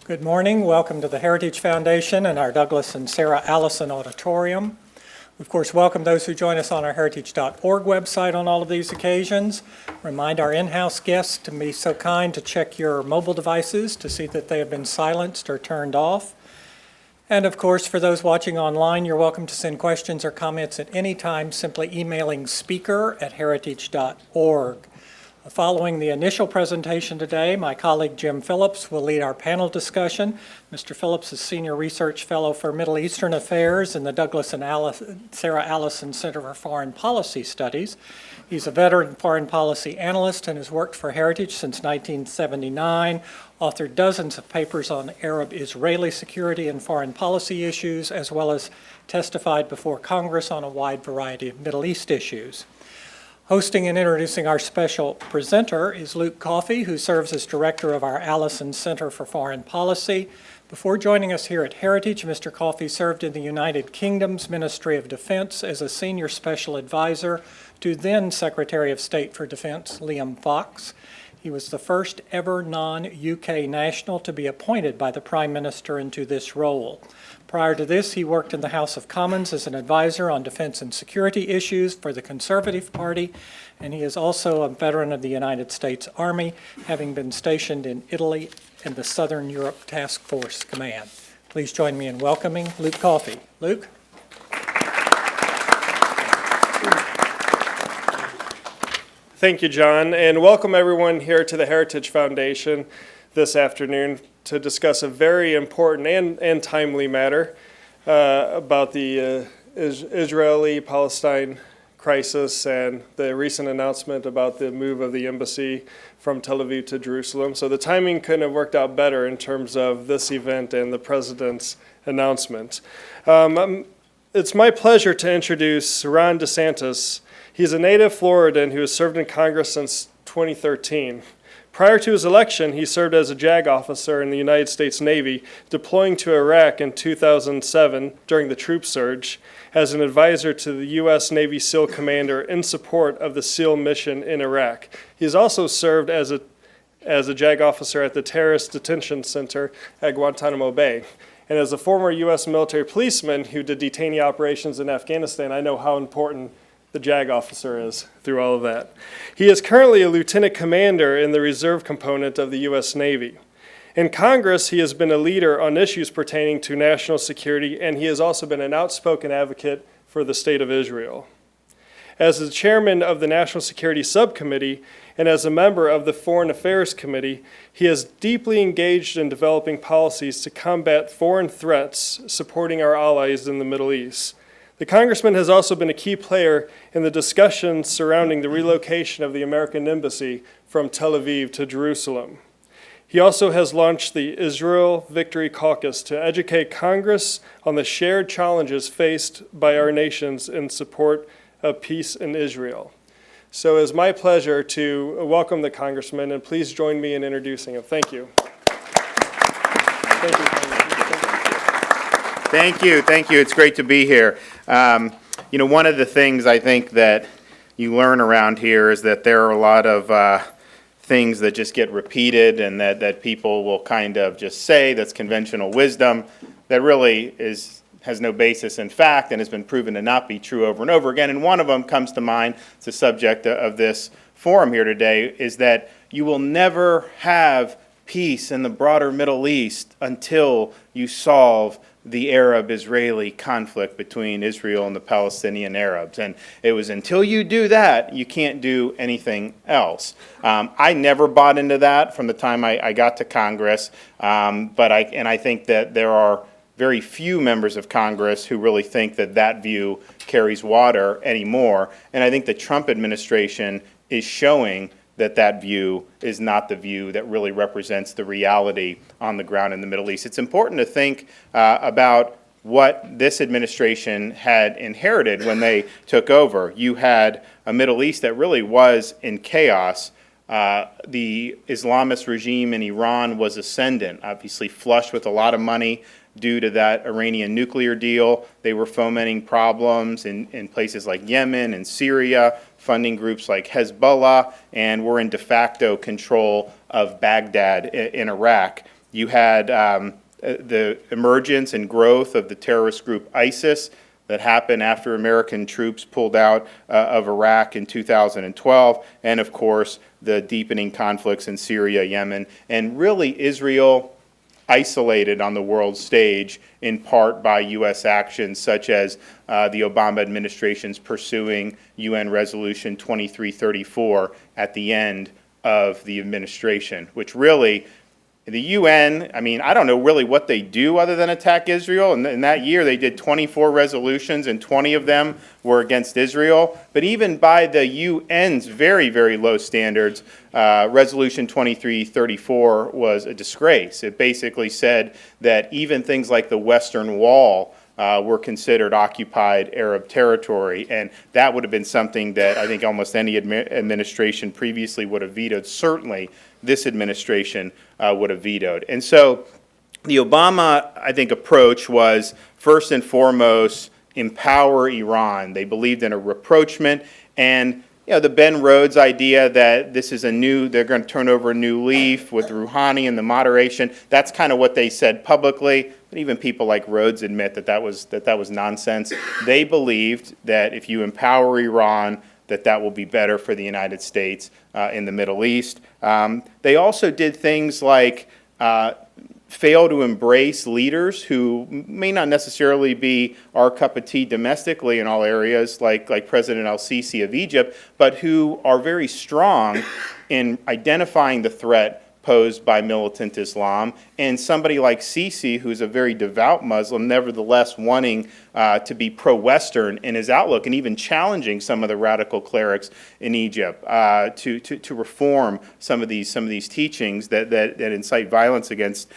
Good morning. Welcome to the Heritage Foundation and our Douglas and Sarah Allison Auditorium. Of course, welcome those who join us on our heritage.org website on all of these occasions. Remind our in-house guests to be so kind to check your mobile devices to see that they have been silenced or turned off. And of course, for those watching online, you're welcome to send questions or comments at any time, simply emailing speaker@heritage.org. Following the initial presentation today, my colleague Jim Phillips will lead our panel discussion. Mr. Phillips is Senior Research Fellow for Middle Eastern Affairs in the Douglas and Sarah Allison Center for Foreign Policy Studies. He's a veteran foreign policy analyst and has worked for Heritage since 1979, authored dozens of papers on Arab-Israeli security and foreign policy issues, as well as testified before Congress on a wide variety of Middle East issues. Hosting and introducing our special presenter is Luke Coffey, who serves as director of our Allison Center for Foreign Policy. Before joining us here at Heritage, Mr. Coffey served in the United Kingdom's Ministry of Defense as a senior special advisor to then Secretary of State for Defense Liam Fox. He was the first ever non-UK national to be appointed by the Prime Minister into this role. Prior to this, he worked in the House of Commons as an advisor on defense and security issues for the Conservative Party, and he is also a veteran of the United States Army, having been stationed in Italy and the Southern Europe Task Force Command. Please join me in welcoming Luke Coffey. Luke? Thank you, John, and welcome everyone here to the Heritage Foundation this afternoon to discuss a very important and timely matter about the Israeli-Palestine crisis and the recent announcement about the move of the embassy from Tel Aviv to Jerusalem. So the timing couldn't have worked out better in terms of this event and the president's announcement. It's my pleasure to introduce Ron DeSantis. He's a native Floridan who has served in Congress since 2013. Prior to his election, he served as a JAG officer in the United States Navy, deploying to Iraq in 2007 during the troop surge as an advisor to the U.S. Navy SEAL commander in support of the SEAL mission in Iraq. He has also served as a JAG officer at the Terrorist Detention Center at Guantanamo Bay. And as a former U.S. military policeman who did detainee operations in Afghanistan, I know how important the JAG officer is through all of that. He is currently a lieutenant commander in the reserve component of the U.S. Navy. In Congress, he has been a leader on issues pertaining to national security, and he has also been an outspoken advocate for the State of Israel. As the chairman of the National Security Subcommittee and as a member of the Foreign Affairs Committee, he is deeply engaged in developing policies to combat foreign threats, supporting our allies in the Middle East. The congressman has also been a key player in the discussions surrounding the relocation of the American embassy from Tel Aviv to Jerusalem. He also has launched the Israel Victory Caucus to educate Congress on the shared challenges faced by our nations in support of peace in Israel. So it's my pleasure to welcome the congressman, and please join me in introducing him. Thank you. Thank you. Thank you. It's great to be here. One of the things I think that you learn around here is that there are a lot of things that just get repeated and that people will kind of just say that's conventional wisdom that really has no basis in fact and has been proven to not be true over and over again. And one of them comes to mind, it's the subject of this forum here today, is that you will never have peace in the broader Middle East until you solve the Arab-Israeli conflict between Israel and the Palestinian Arabs. And it was until you do that, you can't do anything else. I never bought into that from the time I got to Congress, but I think that there are very few members of Congress who really think that view carries water anymore. And I think the Trump administration is showing that view is not the view that really represents the reality on the ground in the Middle East. It's important to think about what this administration had inherited when they took over. You had a Middle East that really was in chaos. The Islamist regime in Iran was ascendant, obviously flush with a lot of money due to that Iranian nuclear deal. They were fomenting problems in places like Yemen and Syria, funding groups like Hezbollah, and were in de facto control of Baghdad in Iraq. You had the emergence and growth of the terrorist group ISIS that happened after American troops pulled out of Iraq in 2012, and of course the deepening conflicts in Syria, Yemen, and really Israel isolated on the world stage in part by U.S. actions such as the Obama administration's pursuing UN Resolution 2334 at the end of the administration, which really the UN, I mean, I don't know really what they do other than attack Israel. And in that year, they did 24 resolutions, and 20 of them were against Israel. But even by the UN's very, very low standards, Resolution 2334 was a disgrace. It basically said that even things like the Western Wall were considered occupied Arab territory, and that would have been something that I think almost any administration previously would have vetoed. Certainly, this administration would have vetoed. And so the Obama, I think, approach was first and foremost empower Iran. They believed in a rapprochement, and the Ben Rhodes idea that this is they're going to turn over a new leaf with Rouhani and the moderation, that's kind of what they said publicly. But even people like Rhodes admit that was nonsense. They believed that if you empower Iran, that will be better for the United States in the Middle East. They also did things like fail to embrace leaders who may not necessarily be our cup of tea domestically in all areas, like President al-Sisi of Egypt, but who are very strong in identifying the threat posed by militant Islam, and somebody like Sisi, who's a very devout Muslim, nevertheless wanting to be pro-Western in his outlook, and even challenging some of the radical clerics in Egypt to reform some of these teachings that incite violence against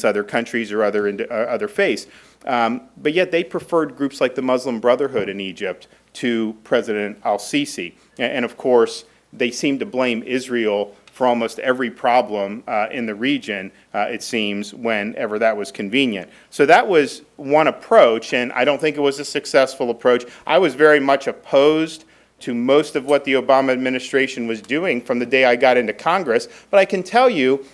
other countries or other faiths. But yet they preferred groups like the Muslim Brotherhood in Egypt to President al-Sisi, and of course they seem to blame Israel for almost every problem in the region, it seems, whenever that was convenient. So that was one approach, and I don't think it was a successful approach. I was very much opposed to most of what the Obama administration was doing from the day I got into Congress, but I can tell you,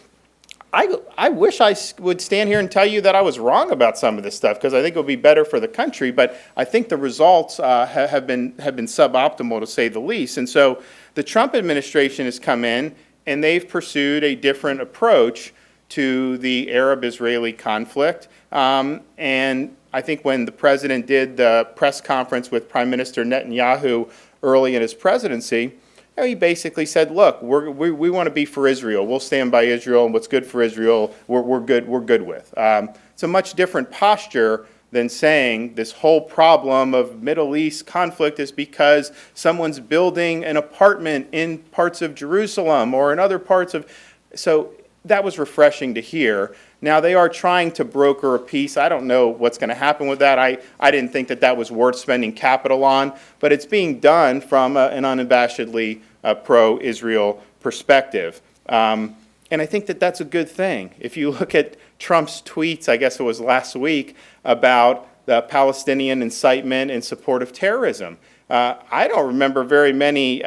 I wish I would stand here and tell you that I was wrong about some of this stuff, because I think it would be better for the country, but I think the results have been suboptimal, to say the least. And so the Trump administration has come in, and they've pursued a different approach to the Arab-Israeli conflict. And I think when the president did the press conference with Prime Minister Netanyahu early in his presidency, he basically said, look, we want to be for Israel. We'll stand by Israel, and what's good for Israel, we're good with. It's a much different posture than saying this whole problem of Middle East conflict is because someone's building an apartment in parts of Jerusalem or in other parts of... So that was refreshing to hear. Now they are trying to broker a peace. I don't know what's going to happen with that. I didn't think that was worth spending capital on, but it's being done from an unabashedly pro-Israel perspective. And I think that's a good thing. If you look at Trump's tweets, I guess it was last week, about the Palestinian incitement in support of terrorism, I don't remember very many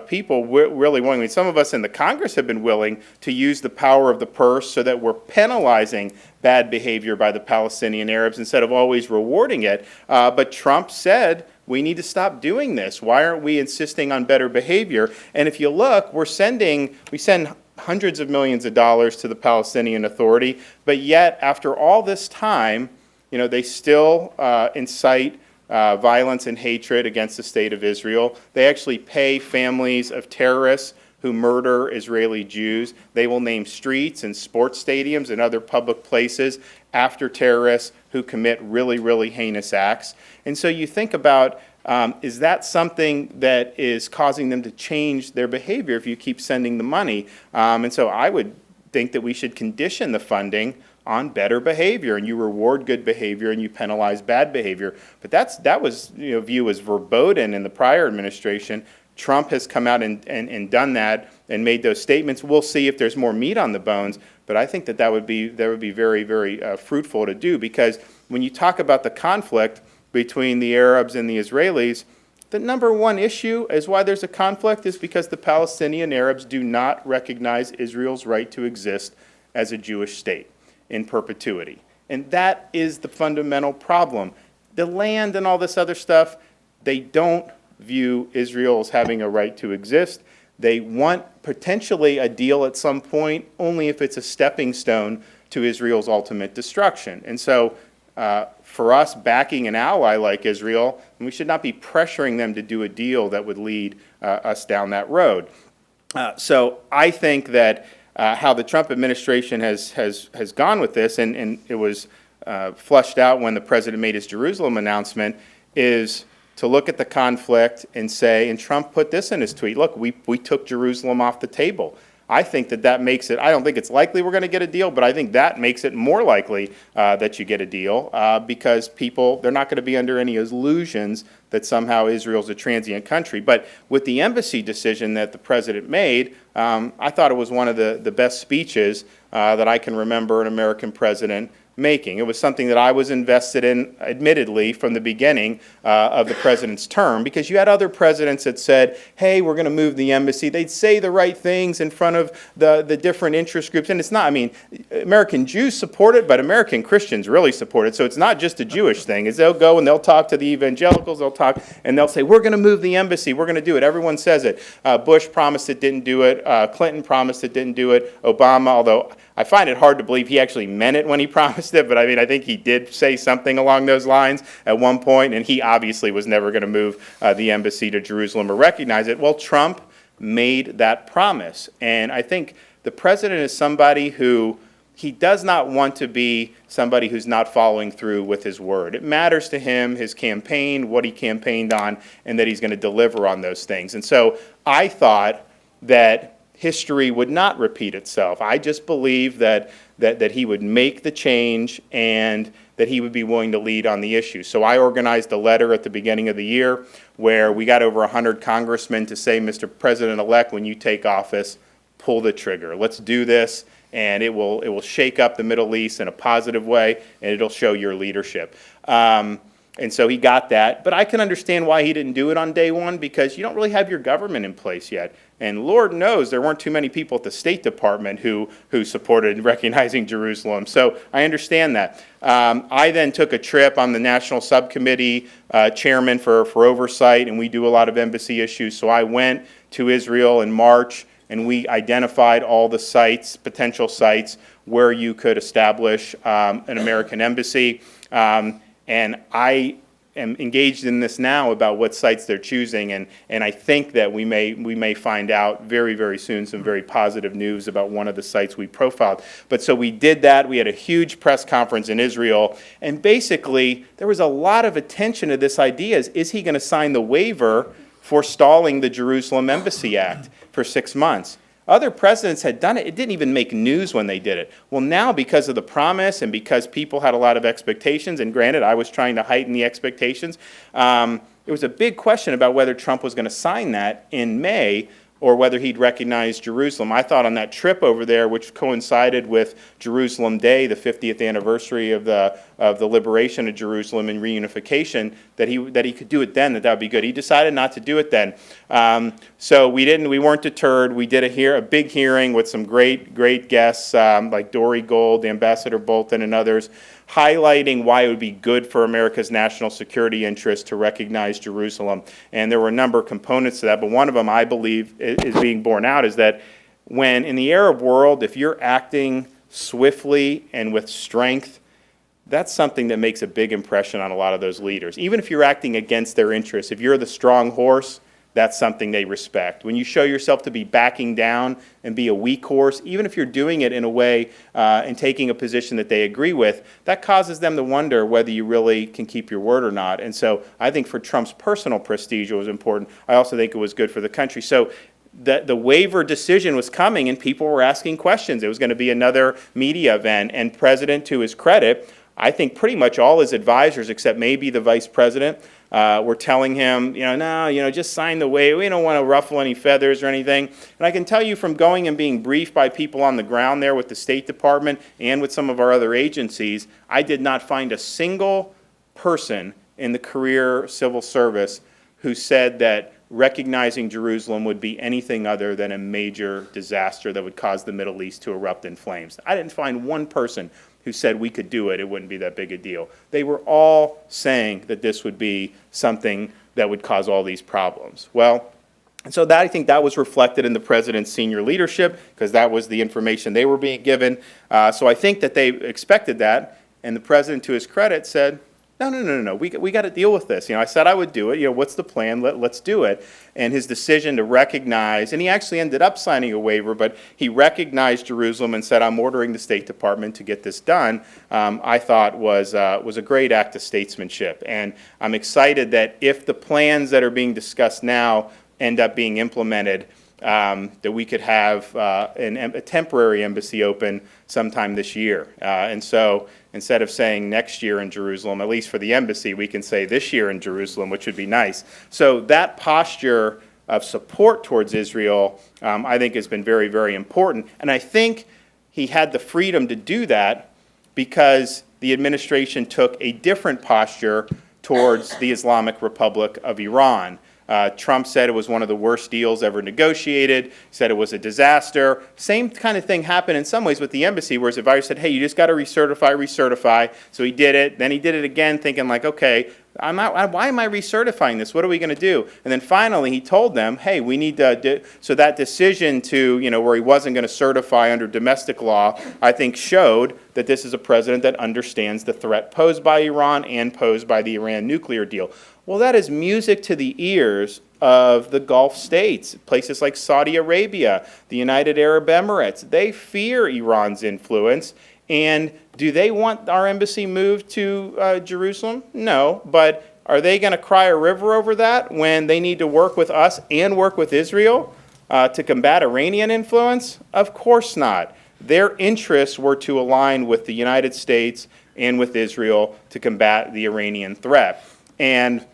people really willing. I mean, some of us in the Congress have been willing to use the power of the purse so that we're penalizing bad behavior by the Palestinian Arabs instead of always rewarding it. But Trump said, we need to stop doing this. Why aren't we insisting on better behavior? And if you look, we send hundreds of millions of dollars to the Palestinian Authority, but yet after all this time, they still incite violence and hatred against the state of Israel. They actually pay families of terrorists who murder Israeli Jews. They will name streets and sports stadiums and other public places after terrorists who commit really, really heinous acts. And so you think about, is that something that is causing them to change their behavior if you keep sending the money? And so I would think that we should condition the funding on better behavior, and you reward good behavior and you penalize bad behavior. But that was viewed as verboten in the prior administration. Trump has come out and done that and made those statements. We'll see if there's more meat on the bones, but I think that would be very, very fruitful to do, because when you talk about the conflict between the Arabs and the Israelis, the number one issue is why there's a conflict is because the Palestinian Arabs do not recognize Israel's right to exist as a Jewish state. in perpetuity. And that is the fundamental problem. The land and all this other stuff, they don't view Israel as having a right to exist. They want potentially a deal at some point, only if it's a stepping stone to Israel's ultimate destruction. And so for us backing an ally like Israel, we should not be pressuring them to do a deal that would lead us down that road. So I think that how the Trump administration has gone with this, and it was flushed out when the president made his Jerusalem announcement, is to look at the conflict and say, and Trump put this in his tweet, look, we took Jerusalem off the table. I think that makes it, I don't think it's likely we're going to get a deal, but I think that makes it more likely that you get a deal because people, they're not going to be under any illusions that somehow Israel's a transient country. But with the embassy decision that the president made, I thought it was one of the best speeches that I can remember an American president making. It was something that I was invested in, admittedly, from the beginning of the president's term, because you had other presidents that said, hey, we're going to move the embassy. They'd say the right things in front of the different interest groups, and it's not, I mean, American Jews support it, but American Christians really support it, so it's not just a Jewish thing. Is they'll go and they'll talk to the evangelicals, they'll talk, and they'll say, we're going to move the embassy, we're going to do it. Everyone says it. Bush promised it, didn't do it. Clinton promised it, didn't do it. Obama, although I find it hard to believe he actually meant it when he promised it, but I mean, I think he did say something along those lines at one point, and he obviously was never going to move the embassy to Jerusalem or recognize it. Well, Trump made that promise, and I think the president is somebody who, he does not want to be somebody who's not following through with his word. It matters to him, his campaign, what he campaigned on, and that he's going to deliver on those things. And so I thought that history would not repeat itself. I just believe that he would make the change and that he would be willing to lead on the issue. So I organized a letter at the beginning of the year where we got over 100 congressmen to say, Mr. President-elect, when you take office, pull the trigger. Let's do this, and it will shake up the Middle East in a positive way, and it'll show your leadership. And so he got that. But I can understand why he didn't do it on day one, because you don't really have your government in place yet. And Lord knows there weren't too many people at the State Department who supported recognizing Jerusalem. So I understand that. I then took a trip. I'm the National Subcommittee chairman for oversight, and we do a lot of embassy issues. So I went to Israel in March, and we identified all the sites, potential sites, where you could establish an American embassy. And I am engaged in this now about what sites they're choosing, and I think that we may find out very, very soon some very positive news about one of the sites we profiled. But so we did that. We had a huge press conference in Israel, and basically there was a lot of attention to this idea. Is he going to sign the waiver for stalling the Jerusalem Embassy Act for 6 months? Other presidents had done it. It didn't even make news when they did it. Well, now because of the promise and because people had a lot of expectations, and granted, I was trying to heighten the expectations, it was a big question about whether Trump was going to sign that in May or whether he'd recognize Jerusalem. I thought on that trip over there, which coincided with Jerusalem Day, the 50th anniversary of the liberation of Jerusalem and reunification, that he could do it then, that would be good. He decided not to do it then. So we weren't deterred. We did a big hearing with some great guests like Dory Gold, Ambassador Bolton, and others, highlighting why it would be good for America's national security interest to recognize Jerusalem. And there were a number of components to that, but one of them, I believe, is being borne out, is that when in the Arab world, if you're acting swiftly and with strength, that's something that makes a big impression on a lot of those leaders. Even if you're acting against their interests, if you're the strong horse, that's something they respect. When you show yourself to be backing down and be a weak horse, even if you're doing it in a way and taking a position that they agree with, that causes them to wonder whether you really can keep your word or not. And so I think for Trump's personal prestige, it was important. I also think it was good for the country. So the waiver decision was coming, and people were asking questions. It was going to be another media event. And President, to his credit, I think pretty much all his advisors, except maybe the vice president, were telling him, just sign the waiver. We don't want to ruffle any feathers or anything. And I can tell you from going and being briefed by people on the ground there with the State Department and with some of our other agencies, I did not find a single person in the career civil service who said that recognizing Jerusalem would be anything other than a major disaster that would cause the Middle East to erupt in flames. I didn't find one person who said we could do it, it wouldn't be that big a deal. They were all saying that this would be something that would cause all these problems. Well, and so that, I think that was reflected in the president's senior leadership, because that was the information they were being given. So I think that they expected that, and the president, to his credit, said, no, we got to deal with this. I said I would do it. What's the plan? Let's do it. And his decision to recognize, and he actually ended up signing a waiver, but he recognized Jerusalem and said, I'm ordering the State Department to get this done, I thought was a great act of statesmanship. And I'm excited that if the plans that are being discussed now end up being implemented, that we could have a temporary embassy open sometime this year. And so instead of saying next year in Jerusalem, at least for the embassy, we can say this year in Jerusalem, which would be nice. So that posture of support towards Israel, I think, has been very, very important. And I think he had the freedom to do that because the administration took a different posture towards the Islamic Republic of Iran. Trump said it was one of the worst deals ever negotiated, said it was a disaster. Same kind of thing happened in some ways with the embassy, where his advisor said, hey, you just got to recertify. So he did it. Then he did it again, thinking like, okay, why am I recertifying this? What are we going to do? And then finally he told them, hey, we need to so that decision to, where he wasn't going to certify under domestic law, I think showed that this is a president that understands the threat posed by Iran and posed by the Iran nuclear deal. Well, that is music to the ears of the Gulf states, places like Saudi Arabia, the United Arab Emirates. They fear Iran's influence. And do they want our embassy moved to Jerusalem? No, but are they going to cry a river over that when they need to work with us and work with Israel to combat Iranian influence? Of course not. Their interests were to align with the United States and with Israel to combat the Iranian threat. And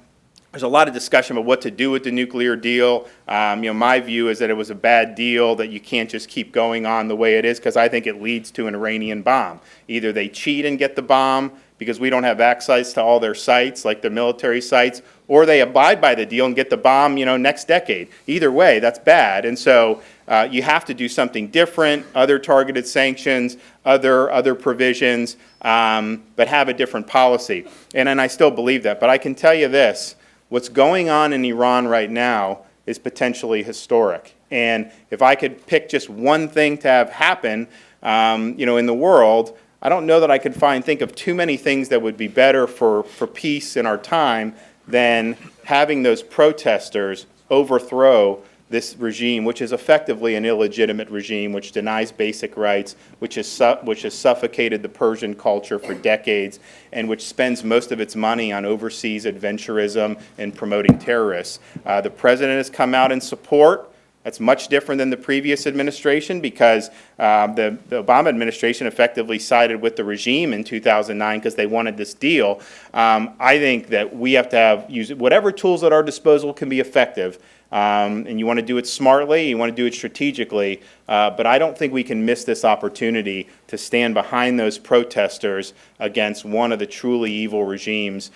there's a lot of discussion about what to do with the nuclear deal. My view is that it was a bad deal, that you can't just keep going on the way it is, because I think it leads to an Iranian bomb. Either they cheat and get the bomb because we don't have access to all their sites, like their military sites, or they abide by the deal and get the bomb, next decade. Either way, that's bad. And so you have to do something different, other targeted sanctions, other provisions, but have a different policy. And I still believe that. But I can tell you this. What's going on in Iran right now is potentially historic. And if I could pick just one thing to have happen, in the world, I don't know that I could think of too many things that would be better for peace in our time than having those protesters overthrow this regime, which is effectively an illegitimate regime, which denies basic rights, which has suffocated the Persian culture for decades, and which spends most of its money on overseas adventurism and promoting terrorists. The president has come out in support. That's much different than the previous administration, because the Obama administration effectively sided with the regime in 2009 because they wanted this deal. I think that we have to use whatever tools at our disposal can be effective. And you want to do it smartly, you want to do it strategically, but I don't think we can miss this opportunity to stand behind those protesters against one of the truly evil regimes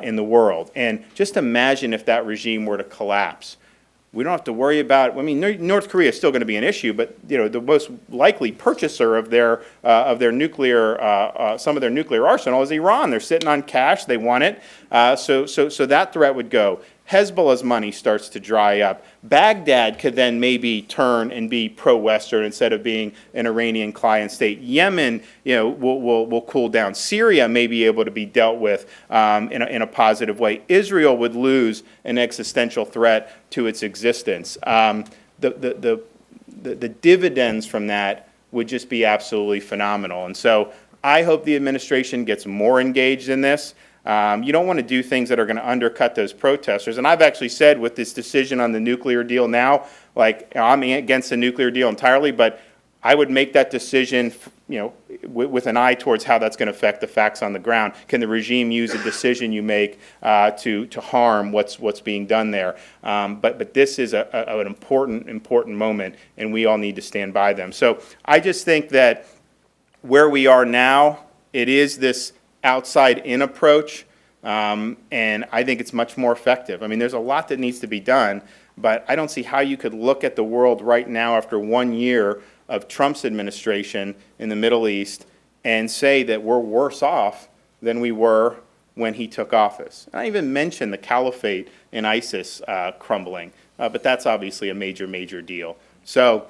in the world. And just imagine if that regime were to collapse. We don't have to worry about, North Korea is still going to be an issue, but the most likely purchaser of their nuclear, some of their nuclear arsenal is Iran. They're sitting on cash, they want it, so that threat would go. Hezbollah's money starts to dry up. Baghdad could then maybe turn and be pro-Western instead of being an Iranian client state. Yemen, will cool down. Syria may be able to be dealt with in a positive way. Israel would lose an existential threat to its existence. The dividends from that would just be absolutely phenomenal. And so I hope the administration gets more engaged in this. You don't want to do things that are going to undercut those protesters. And I've actually said with this decision on the nuclear deal now, I'm against the nuclear deal entirely, but I would make that decision, with an eye towards how that's going to affect the facts on the ground. Can the regime use a decision you make to harm what's being done there? But this is an important moment, and we all need to stand by them. So I just think that where we are now, it is this outside-in approach, and I think it's much more effective. There's a lot that needs to be done, but I don't see how you could look at the world right now after 1 year of Trump's administration in the Middle East and say that we're worse off than we were when he took office. And I even mentioned the caliphate and ISIS crumbling, but that's obviously a major, major deal. So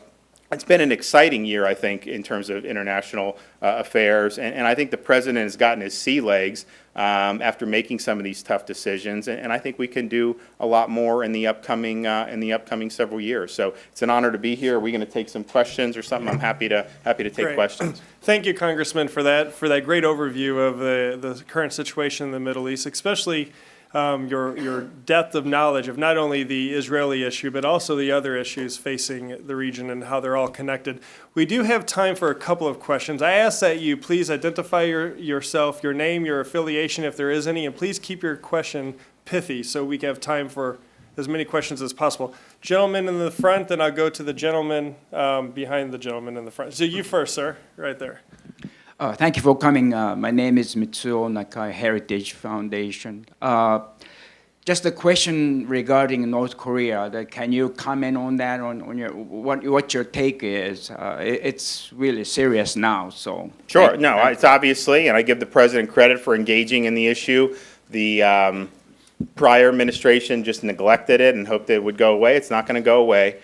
it's been an exciting year, I think, in terms of international affairs, and I think the president has gotten his sea legs after making some of these tough decisions, and I think we can do a lot more in the upcoming several years. So it's an honor to be here. Are we going to take some questions or something? I'm happy to take Great. questions. Thank you, Congressman, for that great overview of the current situation in the Middle East, especially your depth of knowledge of not only the Israeli issue, but also the other issues facing the region and how they're all connected. We do have time for a couple of questions. I ask that you please identify yourself, your name, your affiliation, if there is any, and please keep your question pithy so we can have time for as many questions as possible. Gentleman in the front, then I'll go to the gentleman behind the gentleman in the front. So you first, sir, right there. Thank you for coming. My name is Mitsuo Nakai, Heritage Foundation. Just a question regarding North Korea. Can you comment on that? On what your take is? It's really serious now. So Sure. No, it's obviously, and I give the president credit for engaging in the issue. The prior administration just neglected it and hoped that it would go away. It's not going to go away.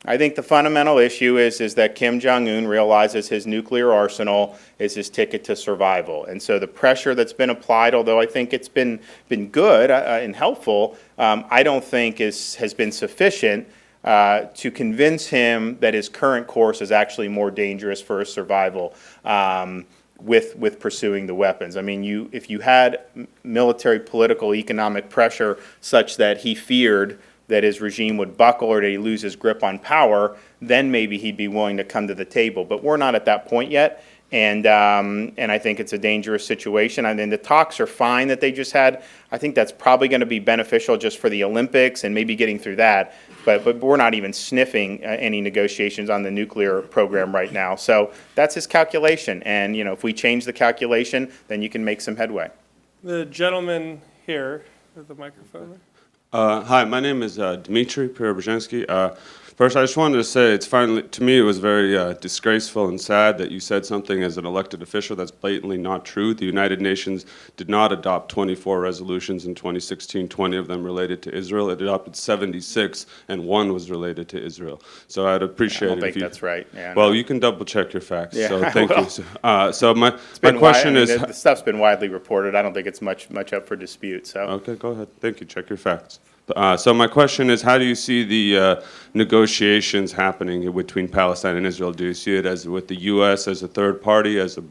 I think the fundamental issue is that Kim Jong-un realizes his nuclear arsenal is his ticket to survival. And so the pressure that's been applied, although I think it's been good and helpful, I don't think has been sufficient to convince him that his current course is actually more dangerous for his survival with pursuing the weapons. I mean, if you had military, political, economic pressure such that he feared that his regime would buckle or that he lose his grip on power, then maybe he'd be willing to come to the table. But we're not at that point yet, and I think it's a dangerous situation. I mean, the talks are fine that they just had. I think that's probably going to be beneficial just for the Olympics and maybe getting through that. But we're not even sniffing any negotiations on the nuclear program right now. So that's his calculation, and if we change the calculation, then you can make some headway. The gentleman here with the microphone. Hi, my name is Dmitry Preobrazhensky. First, I just wanted to say to me, it was very disgraceful and sad that you said something as an elected official that's blatantly not true. The United Nations did not adopt 24 resolutions in 2016, 20 of them related to Israel. It adopted 76, and 1 was related to Israel. So I'd appreciate it if you... I don't think that's right. Yeah, well, no. you can double check your facts, Yeah, so thank you. So my My question is... the stuff's been widely reported. I don't think it's much up for dispute. So Okay, go ahead. Thank you. Check your facts. So my question is, how do you see the negotiations happening between Palestine and Israel? Do you see it as with the U.S. as a third party, as a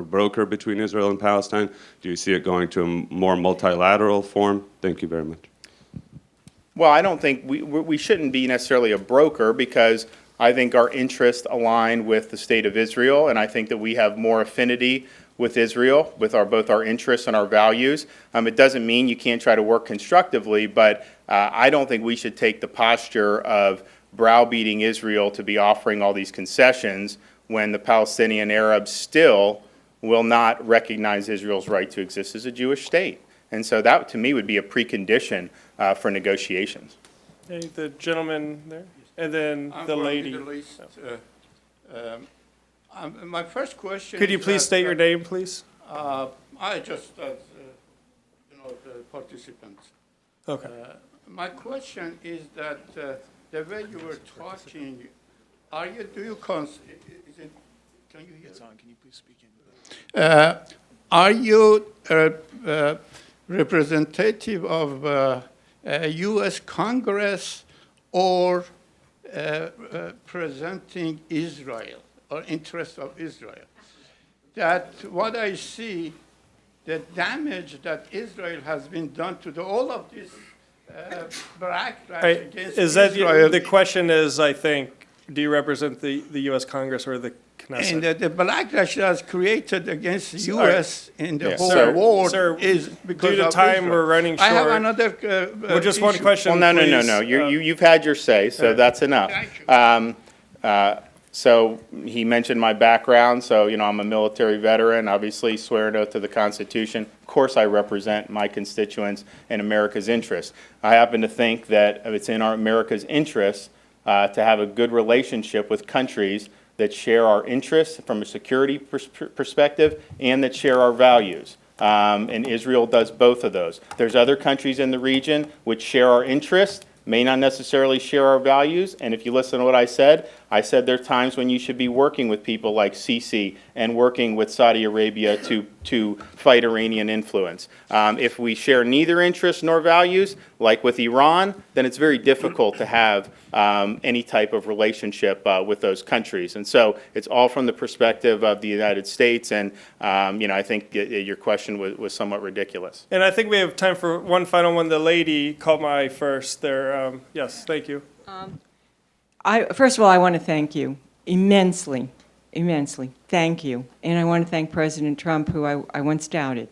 broker between Israel and Palestine? Do you see it going to a more multilateral form? Thank you very much. Well, I don't think we shouldn't be necessarily a broker, because I think our interests align with the state of Israel, and I think that we have more affinity with Israel, with both our interests and our values. It doesn't mean you can't try to work constructively, but I don't think we should take the posture of browbeating Israel to be offering all these concessions when the Palestinian Arabs still will not recognize Israel's right to exist as a Jewish state. And so that, to me, would be a precondition for negotiations. Okay, the gentleman there, and then the lady. My first question. Could you please state your name, please? I just, the participants. Okay. My question is that the way you were talking, do you is it? Can you hear? It's on. Can you please speak in? Are you representative of U.S. Congress or presenting Israel or interest of Israel? That what I see, the damage that Israel has been done to all of this backlash against Is that Israel. the question? Is, I think, do you represent the U.S. Congress or the Knesset? And the backlash that's created against the Sorry. U.S. in the whole Sir, world sir, is because due to of time, Israel. we're running I have short. another Well, just one issue. question, Well, no. please. You've had your say, so that's enough. Thank you. So he mentioned my background. So, I'm a military veteran, obviously swear an oath to the Constitution. Of course, I represent my constituents and America's interests. I happen to think that it's in America's interest to have a good relationship with countries that share our interests from a security perspective and that share our values. And Israel does both of those. There's other countries in the region which share our interests, may not necessarily share our values, and if you listen to what I said there are times when you should be working with people like Sisi and working with Saudi Arabia to fight Iranian influence. If we share neither interests nor values, like with Iran, then it's very difficult to have any type of relationship with those countries. And so it's all from the perspective of the United States, and I think your question was somewhat ridiculous. And I think we have time for one final one. The lady caught my eye first there. Yes, thank you. First of all, I want to thank you immensely. Thank you. And I want to thank President Trump, who I once doubted.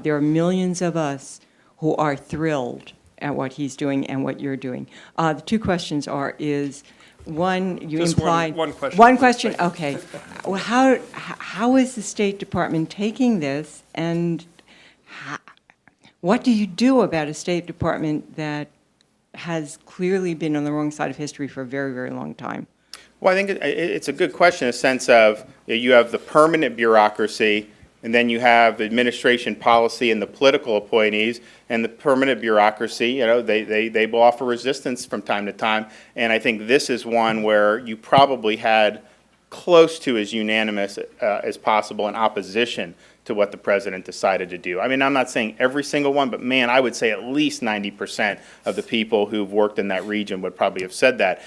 There are millions of us who are thrilled at what he's doing and what you're doing. The two questions is, one, you Just implied... one question. One question, okay. Well, how is the State Department taking this, and what do you do about a State Department that has clearly been on the wrong side of history for a very, very long time? Well, I think it's a good question in the sense of you have the permanent bureaucracy, and then you have administration policy and the political appointees, and the permanent bureaucracy, they will offer resistance from time to time. And I think this is one where you probably had close to as unanimous as possible in opposition to what the president decided to do. I mean, I'm not saying every single one, but man, I would say at least 90% of the people who've worked in that region would probably have said that.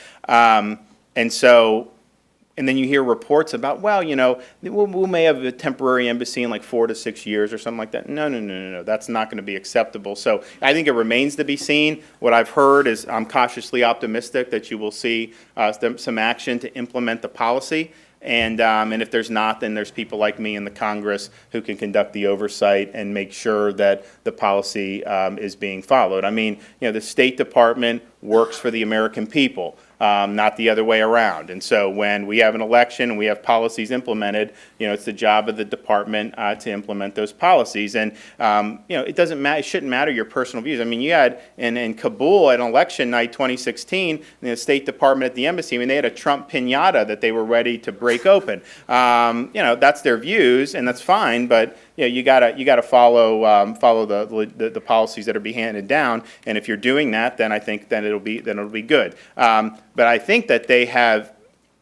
And then you hear reports about, well, we may have a temporary embassy in like 4 to 6 years or something like that. No, that's not going to be acceptable. So I think it remains to be seen. What I've heard is I'm cautiously optimistic that you will see some action to implement the policy. And if there's not, then there's people like me in the Congress who can conduct the oversight and make sure that the policy is being followed. I mean, the State Department works for the American people, not the other way around. And so when we have an election and we have policies implemented, it's the job of the department to implement those policies. And it doesn't matter. It shouldn't matter your personal views. I mean, you had in Kabul on election night 2016, the State Department at the embassy. I mean, they had a Trump piñata that they were ready to break open. That's their views, and that's fine. But you gotta follow the policies that are being handed down. And if you're doing that, then I think it'll be good. But I think that they have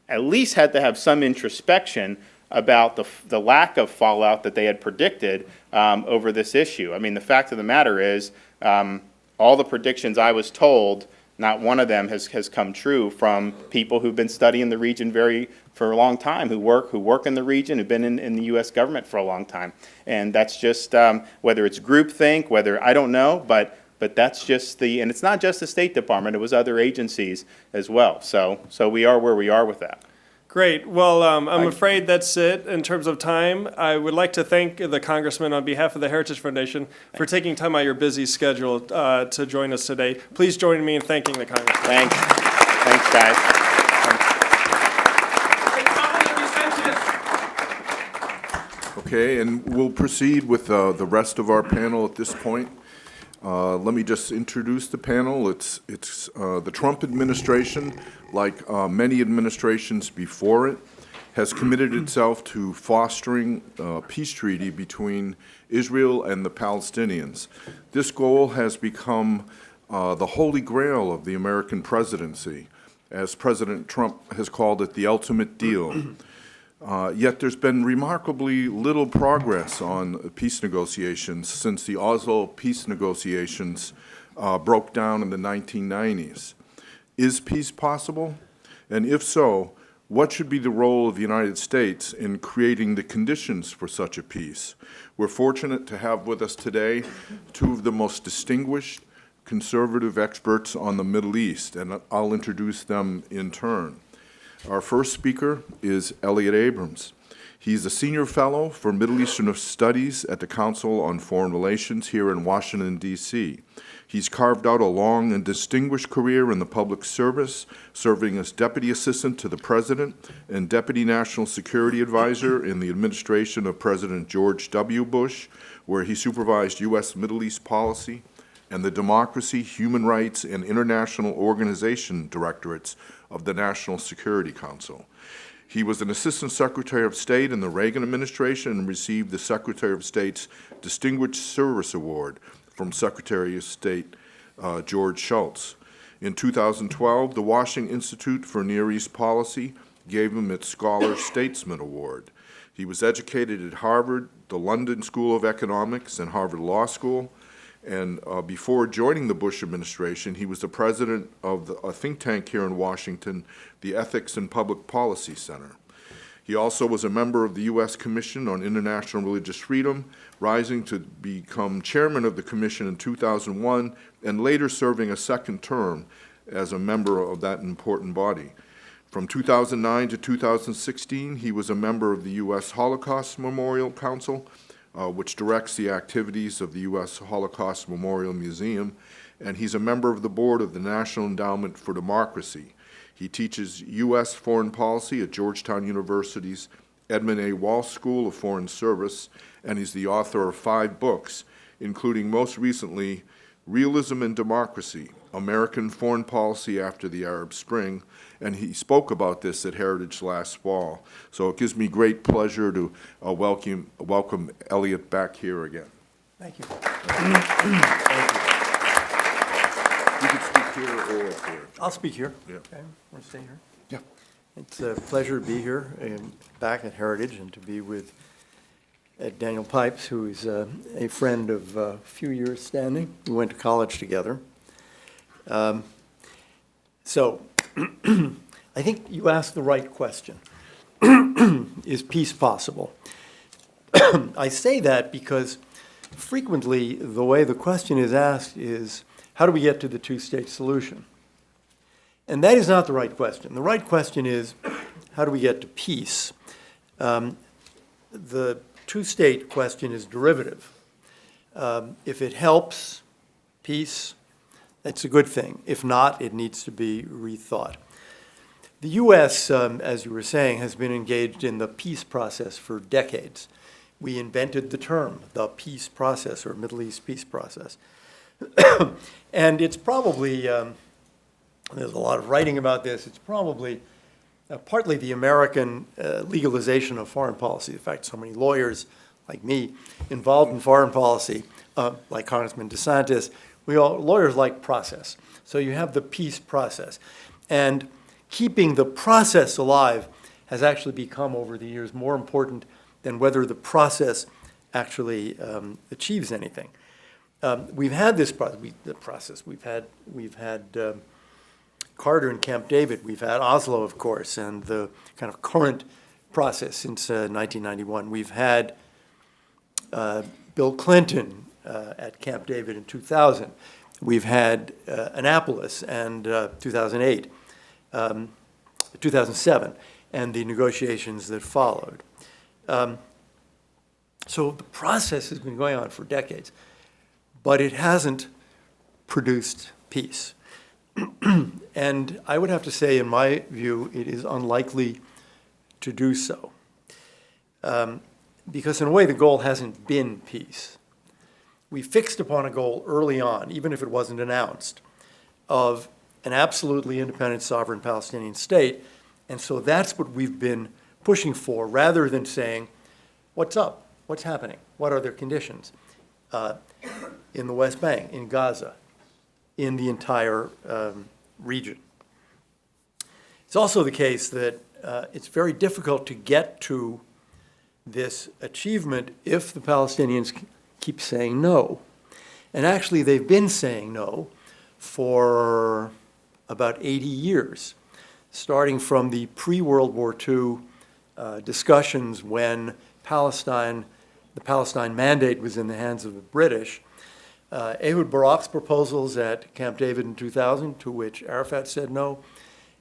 at least had to have some introspection about the lack of fallout that they had predicted over this issue. I mean, the fact of the matter is, all the predictions I was told, not one of them has come true from people who've been studying the region for a long time, who work in the region, who've been in the U.S. government for a long time. And that's just, whether it's groupthink, I don't know, but that's just and it's not just the State Department, it was other agencies as well. So we are where we are with that. Great. Well, I'm afraid that's it in terms of time. I would like to thank the Congressman on behalf of the Heritage Foundation for taking time out of your busy schedule to join us today. Please join me in thanking the Congressman. Thanks. Thanks, guys. Okay, and we'll proceed with the rest of our panel at this point. Let me just introduce the panel. It's the Trump administration, like many administrations before it, has committed itself to fostering a peace treaty between Israel and the Palestinians. This goal has become the holy grail of the American presidency, as President Trump has called it, the ultimate deal. Yet there's been remarkably little progress on peace negotiations since the Oslo peace negotiations broke down in the 1990s. Is peace possible? And if so, what should be the role of the United States in creating the conditions for such a peace? We're fortunate to have with us today two of the most distinguished conservative experts on the Middle East, and I'll introduce them in turn. Our first speaker is Elliott Abrams. He's a senior fellow for Middle Eastern Studies at the Council on Foreign Relations here in Washington, D.C. He's carved out a long and distinguished career in the public service, serving as Deputy Assistant to the President and Deputy National Security Advisor in the administration of President George W. Bush, where he supervised U.S. Middle East policy and the Democracy, Human Rights, and International Organization Directorates of the National Security Council. He was an Assistant Secretary of State in the Reagan administration and received the Secretary of State's Distinguished Service Award from Secretary of State George Shultz. In 2012, the Washington Institute for Near East Policy gave him its Scholar Statesman Award. He was educated at Harvard, the London School of Economics, and Harvard Law School. And before joining the Bush administration, he was the president of a think tank here in Washington, the Ethics and Public Policy Center. He also was a member of the U.S. Commission on International Religious Freedom, rising to become chairman of the commission in 2001, and later serving a second term as a member of that important body. From 2009 to 2016, he was a member of the U.S. Holocaust Memorial Council, which directs the activities of the U.S. Holocaust Memorial Museum, and he's a member of the board of the National Endowment for Democracy. He teaches U.S. foreign policy at Georgetown University's Edmund A. Walsh School of Foreign Service, and he's the author of 5 books, including most recently Realism and Democracy, American Foreign Policy After the Arab Spring, and he spoke about this at Heritage last fall. So it gives me great pleasure to welcome Elliott back here again. Thank you. You can speak here or up there. I'll speak here. Yeah. Okay, want to stay here? Yeah. It's a pleasure to be here and back at Heritage and to be with Daniel Pipes, who is a friend of a few years standing. We went to college together. So I think you asked the right question. Is peace possible? I say that because frequently the way the question is asked is, how do we get to the two-state solution? And that is not the right question. The right question is, how do we get to peace? The two-state question is derivative. If it helps peace, that's a good thing. If not, it needs to be rethought. The U.S., as you were saying, has been engaged in the peace process for decades. We invented the term, the peace process, or Middle East peace process. And it's probably, there's a lot of writing about this, it's probably partly the American legalization of foreign policy. In fact, so many lawyers like me involved in foreign policy, like Congressman DeSantis, lawyers like process. So you have the peace process. And keeping the process alive has actually become, over the years, more important than whether the process actually achieves anything. We've had this process. We've had Carter and Camp David. We've had Oslo, of course, and the kind of current process since 1991. We've had Bill Clinton at Camp David in 2000. We've had Annapolis and 2008, 2007, and the negotiations that followed. So the process has been going on for decades, but it hasn't produced peace. And I would have to say, in my view, it is unlikely to do so. Because in a way, the goal hasn't been peace. We fixed upon a goal early on, even if it wasn't announced, of an absolutely independent sovereign Palestinian state. And so that's what we've been pushing for, rather than saying, what's up? What's happening? What are their conditions? In the West Bank, in Gaza, in the entire region. It's also the case that it's very difficult to get to this achievement if the Palestinians keep saying no. And actually, they've been saying no for about 80 years, starting from the pre-World War II discussions when the Palestine Mandate was in the hands of the British. Ehud Barak's proposals at Camp David in 2000, to which Arafat said no.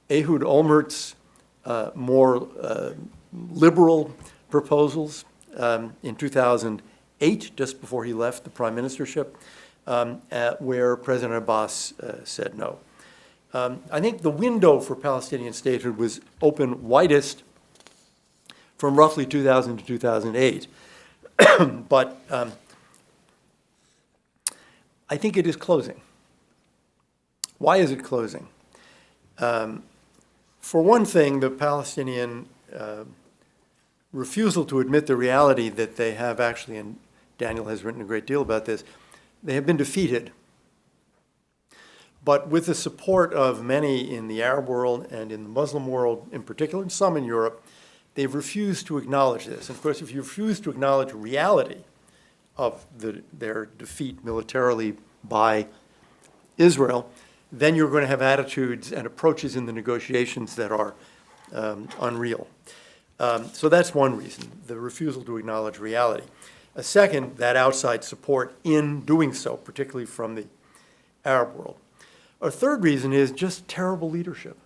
Ehud Olmert's more liberal proposals in 2008, just before he left the prime ministership, where President Abbas said no. I think the window for Palestinian statehood was open widest from roughly 2000 to 2008. But I think it is closing. Why is it closing? For one thing, the Palestinian refusal to admit the reality that they have actually, and Daniel has written a great deal about this, they have been defeated. But with the support of many in the Arab world and in the Muslim world in particular, and some in Europe, they've refused to acknowledge this. And of course, if you refuse to acknowledge reality of their defeat militarily by Israel, then you're going to have attitudes and approaches in the negotiations that are unreal. So that's one reason, the refusal to acknowledge reality. A second, that outside support in doing so, particularly from the Arab world. A third reason is just terrible leadership.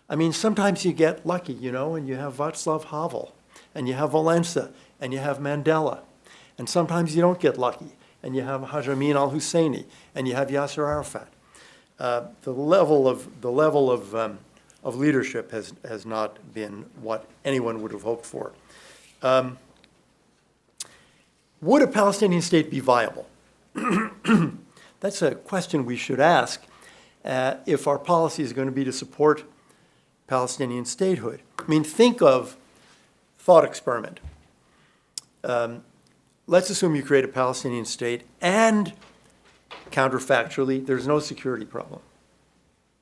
I mean, sometimes you get lucky, you know, and you have Václav Havel, and you have Walesa, and you have Mandela. And sometimes you don't get lucky, and you have Haj Amin al-Husseini, and you have Yasser Arafat. The level of leadership has not been what anyone would have hoped for. Would a Palestinian state be viable? That's a question we should ask if our policy is going to be to support Palestinian statehood. I mean, think of thought experiment. Let's assume you create a Palestinian state and counterfactually, there's no security problem.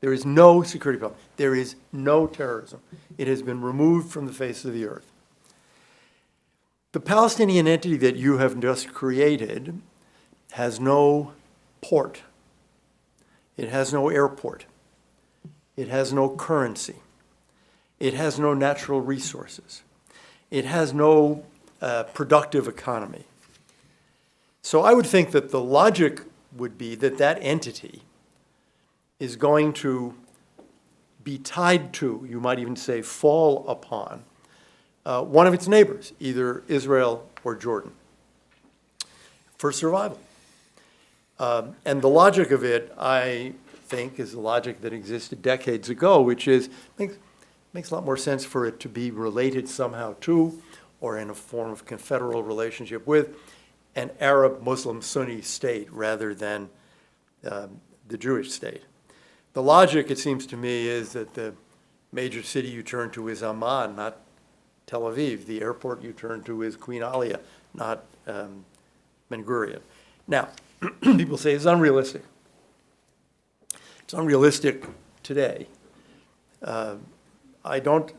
There is no security problem. There is no terrorism. It has been removed from the face of the earth. The Palestinian entity that you have just created has no port. It has no airport. It has no currency. It has no natural resources. It has no productive economy. So I would think that the logic would be that that entity is going to be tied to, you might even say fall upon, one of its neighbors, either Israel or Jordan, for survival. And the logic of it, I think, is the logic that existed decades ago, which is, makes a lot more sense for it to be related somehow to, or in a form of confederal relationship with, an Arab Muslim Sunni state rather than the Jewish state. The logic, it seems to me, is that the major city you turn to is Amman, not Tel Aviv. The airport you turn to is Queen Alia, not Ben Gurion. Now, people say it's unrealistic. It's unrealistic today. I don't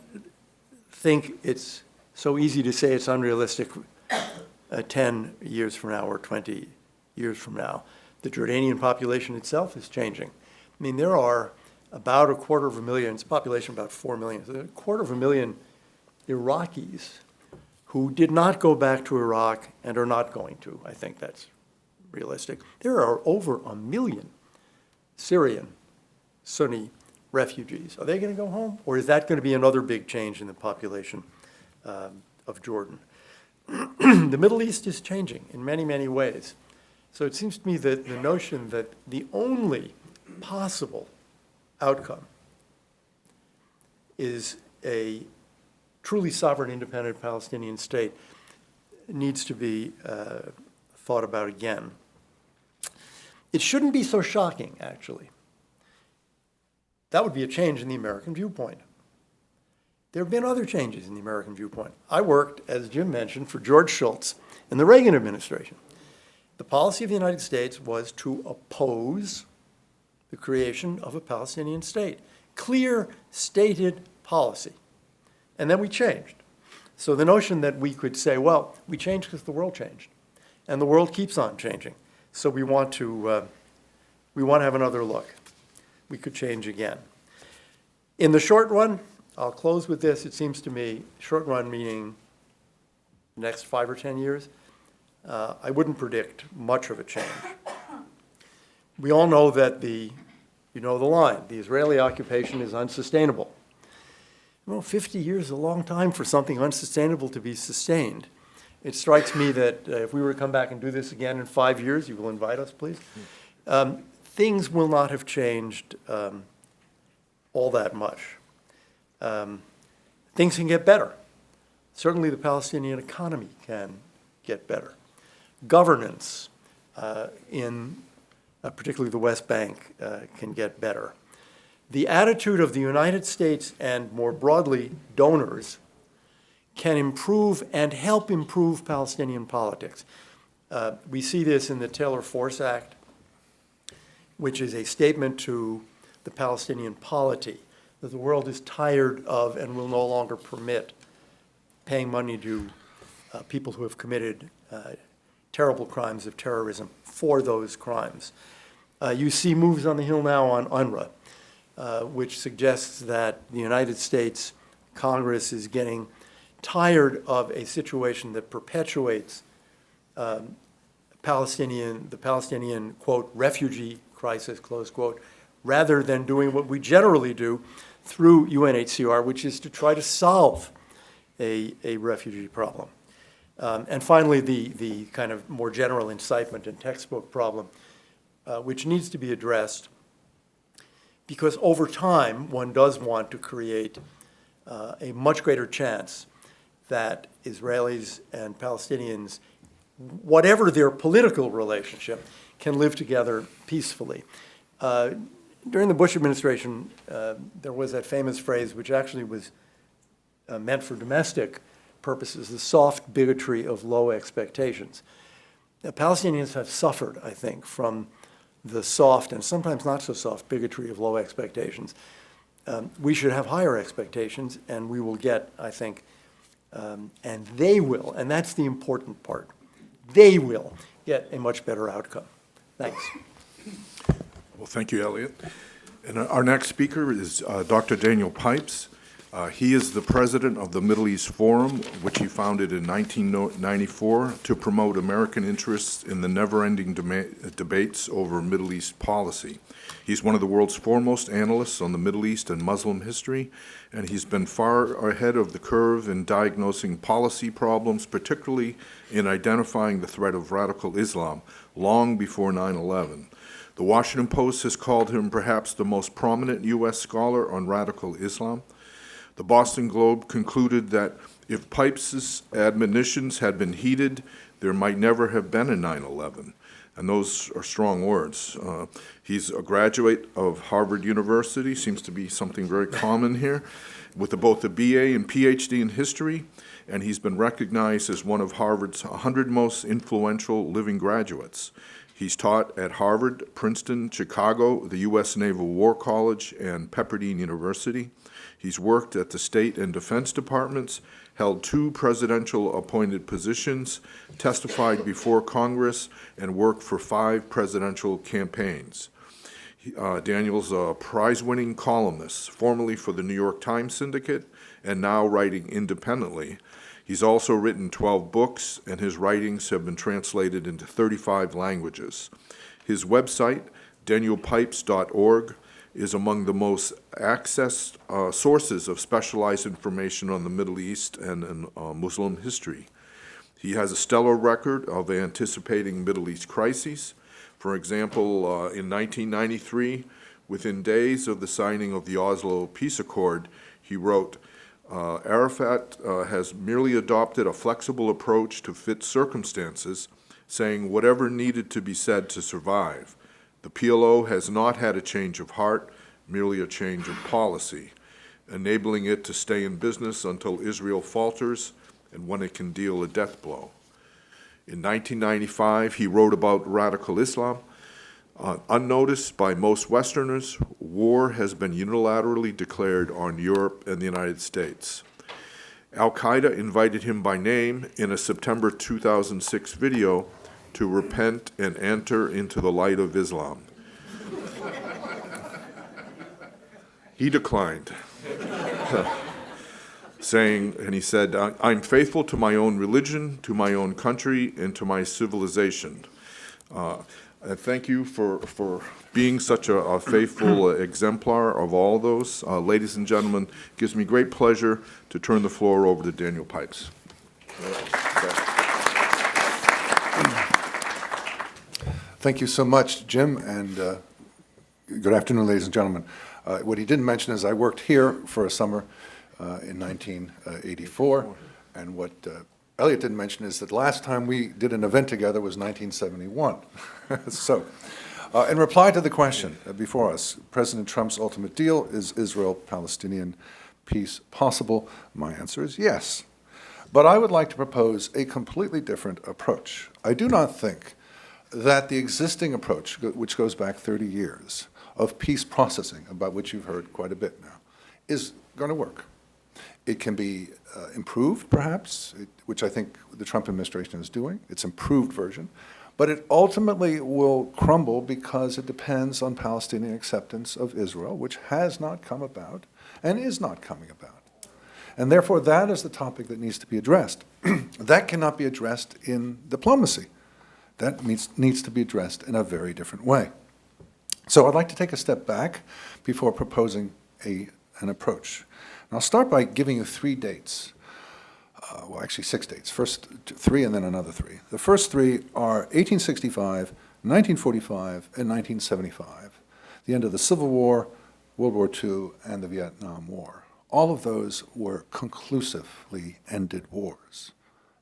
think it's so easy to say it's unrealistic 10 years from now or 20 years from now. The Jordanian population itself is changing. I mean, there are about 250,000, it's a population of about 4 million, so 250,000 Iraqis who did not go back to Iraq and are not going to. I think that's realistic. There are over 1 million Syrian Sunni refugees. Are they going to go home? Or is that going to be another big change in the population of Jordan? The Middle East is changing in many, many ways. So it seems to me that the notion that the only possible outcome is a truly sovereign, independent Palestinian state needs to be thought about again. It shouldn't be so shocking, actually. That would be a change in the American viewpoint. There have been other changes in the American viewpoint. I worked, as Jim mentioned, for George Shultz in the Reagan administration. The policy of the United States was to oppose the creation of a Palestinian state. Clear, stated policy. And then we changed. So the notion that we could say, well, we changed because the world changed. And the world keeps on changing. So we want to have another look. We could change again. In the short run, I'll close with this. It seems to me, short run meaning next 5 or 10 years, I wouldn't predict much of a change. We all know that you know the line, the Israeli occupation is unsustainable. Well, 50 years is a long time for something unsustainable to be sustained. It strikes me that if we were to come back and do this again in 5 years, you will invite us, please, things will not have changed all that much. Things can get better. Certainly the Palestinian economy can get better. Governance in particularly the West Bank can get better. The attitude of the United States and more broadly donors can improve and help improve Palestinian politics. We see this in the Taylor Force Act, which is a statement to the Palestinian polity that the world is tired of and will no longer permit paying money to people who have committed terrible crimes of terrorism for those crimes. You see moves on the Hill now on UNRWA, which suggests that the United States Congress is getting tired of a situation that perpetuates the Palestinian, quote, refugee crisis, close quote, rather than doing what we generally do through UNHCR, which is to try to solve a refugee problem. And finally, the kind of more general incitement and textbook problem, which needs to be addressed, because over time, one does want to create a much greater chance that Israelis and Palestinians, whatever their political relationship, can live together peacefully. During the Bush administration, there was that famous phrase, which actually was meant for domestic purposes, the soft bigotry of low expectations. Now, Palestinians have suffered, I think, from the soft and sometimes not so soft bigotry of low expectations. We should have higher expectations, and we will get, I think, and they will, and that's the important part, they will get a much better outcome. Thanks. Well, thank you, Elliott. And our next speaker is Dr. Daniel Pipes. He is the president of the Middle East Forum, which he founded in 1994 to promote American interests in the never-ending debates over Middle East policy. He's one of the world's foremost analysts on the Middle East and Muslim history, and he's been far ahead of the curve in diagnosing policy problems, particularly in identifying the threat of radical Islam, long before 9/11. The Washington Post has called him perhaps the most prominent U.S. scholar on radical Islam. The Boston Globe concluded that if Pipes' admonitions had been heeded, there might never have been a 9/11. And those are strong words. He's a graduate of Harvard University, seems to be something very common here, with both a BA and PhD in history, and he's been recognized as one of Harvard's 100 most influential living graduates. He's taught at Harvard, Princeton, Chicago, the U.S. Naval War College, and Pepperdine University. He's worked at the State and Defense Departments, held 2 presidential appointed positions, testified before Congress, and worked for 5 presidential campaigns. Daniel's a prize-winning columnist, formerly for the New York Times Syndicate, and now writing independently. He's also written 12 books, and his writings have been translated into 35 languages. His website, danielpipes.org, is among the most accessed sources of specialized information on the Middle East and Muslim history. He has a stellar record of anticipating Middle East crises. For example, in 1993, within days of the signing of the Oslo Peace Accord, he wrote, Arafat has merely adopted a flexible approach to fit circumstances, saying whatever needed to be said to survive. The PLO has not had a change of heart, merely a change of policy, enabling it to stay in business until Israel falters and when it can deal a death blow. In 1995, he wrote about radical Islam. Unnoticed by most Westerners, war has been unilaterally declared on Europe and the United States. Al-Qaeda invited him by name in a September 2006 video to repent and enter into the light of Islam. He declined, saying, and he said, I'm faithful to my own religion, to my own country, and to my civilization. And thank you for being such a faithful exemplar of all those. Ladies and gentlemen, it gives me great pleasure to turn the floor over to Daniel Pipes. Thank you so much, Jim, and good afternoon, ladies and gentlemen. What he didn't mention is I worked here for a summer in 1984, and what Elliott didn't mention is that the last time we did an event together was 1971. So, in reply to the question before us, President Trump's ultimate deal, is Israel-Palestinian peace possible? My answer is yes. But I would like to propose a completely different approach. I do not think that the existing approach, which goes back 30 years, of peace processing, about which you've heard quite a bit now, is going to work. It can be improved, perhaps, which I think the Trump administration is doing. It's improved version. But it ultimately will crumble because it depends on Palestinian acceptance of Israel, which has not come about and is not coming about. And therefore, that is the topic that needs to be addressed. That cannot be addressed in diplomacy. That needs to be addressed in a very different way. So I'd like to take a step back before proposing an approach. And I'll start by giving you 3 dates. Well, actually 6 dates. First 3 and then another 3. The first 3 are 1865, 1945, and 1975. The end of the Civil War, World War II, and the Vietnam War. All of those were conclusively ended wars.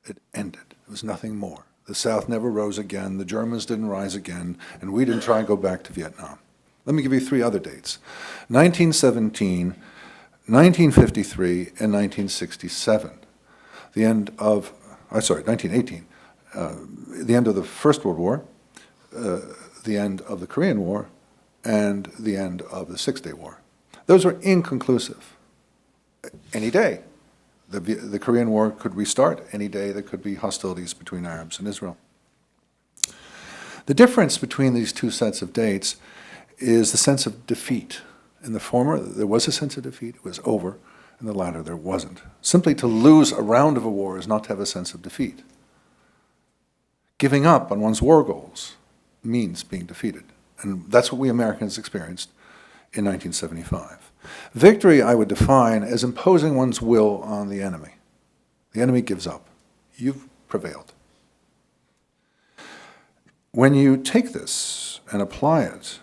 It ended. It was nothing more. The South never rose again, the Germans didn't rise again, and we didn't try and go back to Vietnam. Let me give you 3 other dates. 1917, 1953, and 1967. The end of, 1918, the end of the First World War, the end of the Korean War, and the end of the Six-Day War. Those were inconclusive. Any day, the Korean War could restart. Any day there could be hostilities between Arabs and Israel. The difference between these 2 sets of dates is the sense of defeat. In the former, there was a sense of defeat. It was over. In the latter, there wasn't. Simply to lose a round of a war is not to have a sense of defeat. Giving up on one's war goals means being defeated. And that's what we Americans experienced in 1975. Victory, I would define as imposing one's will on the enemy. The enemy gives up. You've prevailed. When you take this and apply it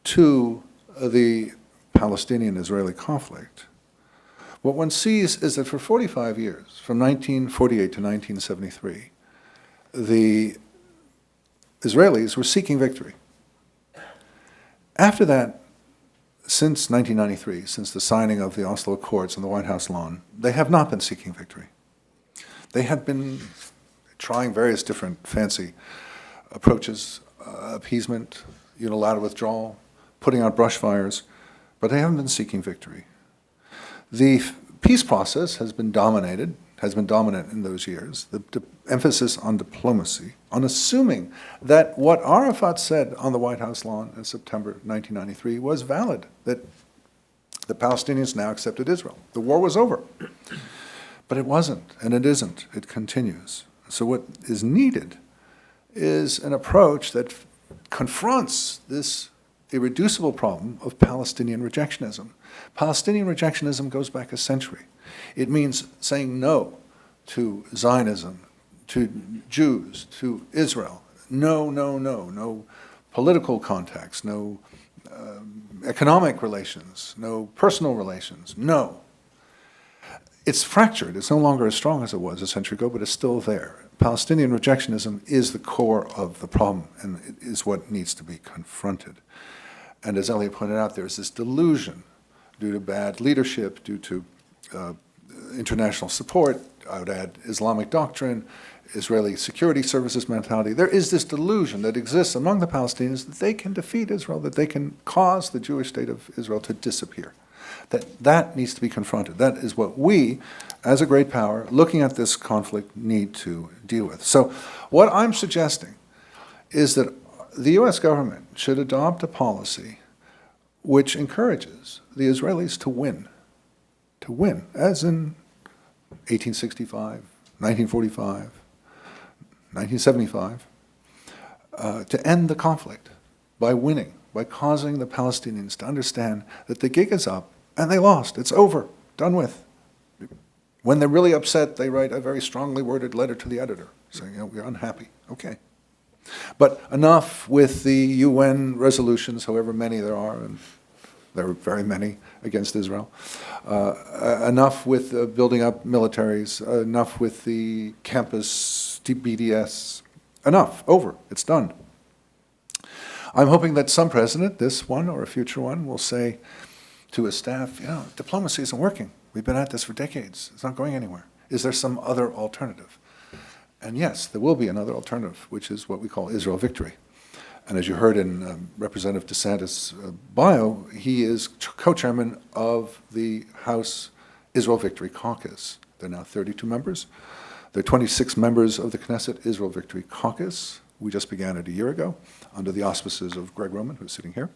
to the Palestinian-Israeli conflict, what one sees is that for 45 years, from 1948 to 1973, the Israelis were seeking victory. After that, since 1993, since the signing of the Oslo Accords on the White House lawn, they have not been seeking victory. They have been trying various different fancy approaches, appeasement, unilateral withdrawal, putting out brush fires, but they haven't been seeking victory. The peace process has been dominant in those years, the emphasis on diplomacy, on assuming that what Arafat said on the White House lawn in September 1993 was valid, that the Palestinians now accepted Israel. The war was over. But it wasn't, and it isn't. It continues. So what is needed is an approach that confronts this irreducible problem of Palestinian rejectionism. Palestinian rejectionism goes back a century. It means saying no to Zionism, to Jews, to Israel. No, no, no. No political contacts, no economic relations, no personal relations. No. It's fractured. It's no longer as strong as it was a century ago, but it's still there. Palestinian rejectionism is the core of the problem, and it is what needs to be confronted. And as Elliott pointed out, there's this delusion due to bad leadership, due to international support, I would add Islamic doctrine, Israeli security services mentality. There is this delusion that exists among the Palestinians that they can defeat Israel, that they can cause the Jewish state of Israel to disappear. That needs to be confronted. That is what we, as a great power, looking at this conflict, need to deal with. So what I'm suggesting is that the U.S. government should adopt a policy which encourages the Israelis to win, as in 1865, 1945, 1975, to end the conflict by winning, by causing the Palestinians to understand that the gig is up and they lost. It's over, done with. When they're really upset, they write a very strongly worded letter to the editor saying, we're unhappy. Okay. But enough with the UN resolutions, however many there are, and there are very many against Israel. Enough with building up militaries. Enough with the campus BDS. Enough. Over. It's done. I'm hoping that some president, this one or a future one, will say to his staff, diplomacy isn't working. We've been at this for decades. It's not going anywhere. Is there some other alternative? And yes, there will be another alternative, which is what we call Israel victory. And as you heard in Representative DeSantis' bio, he is co-chairman of the House Israel Victory Caucus. There are now 32 members. There are 26 members of the Knesset Israel Victory Caucus. We just began it a year ago under the auspices of Greg Roman, who's sitting here,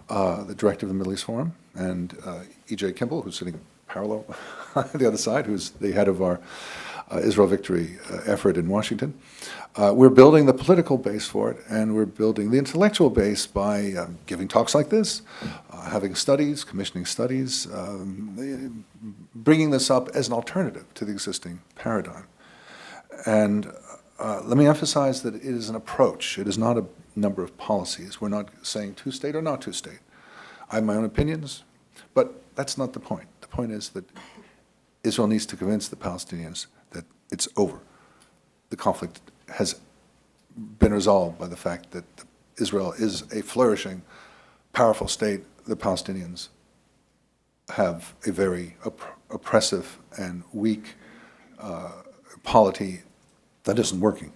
the director of the Middle East Forum, and E.J. Kimball, who's sitting parallel on the other side, who's the head of our Israel Victory effort in Washington. We're building the political base for it, and we're building the intellectual base by giving talks like this, having studies, commissioning studies, bringing this up as an alternative to the existing paradigm. And let me emphasize that it is an approach. It is not a number of policies. We're not saying two-state or not two-state. I have my own opinions, but that's not the point. The point is that Israel needs to convince the Palestinians that it's over. The conflict has been resolved by the fact that Israel is a flourishing, powerful state. The Palestinians have a very oppressive and weak polity that isn't working.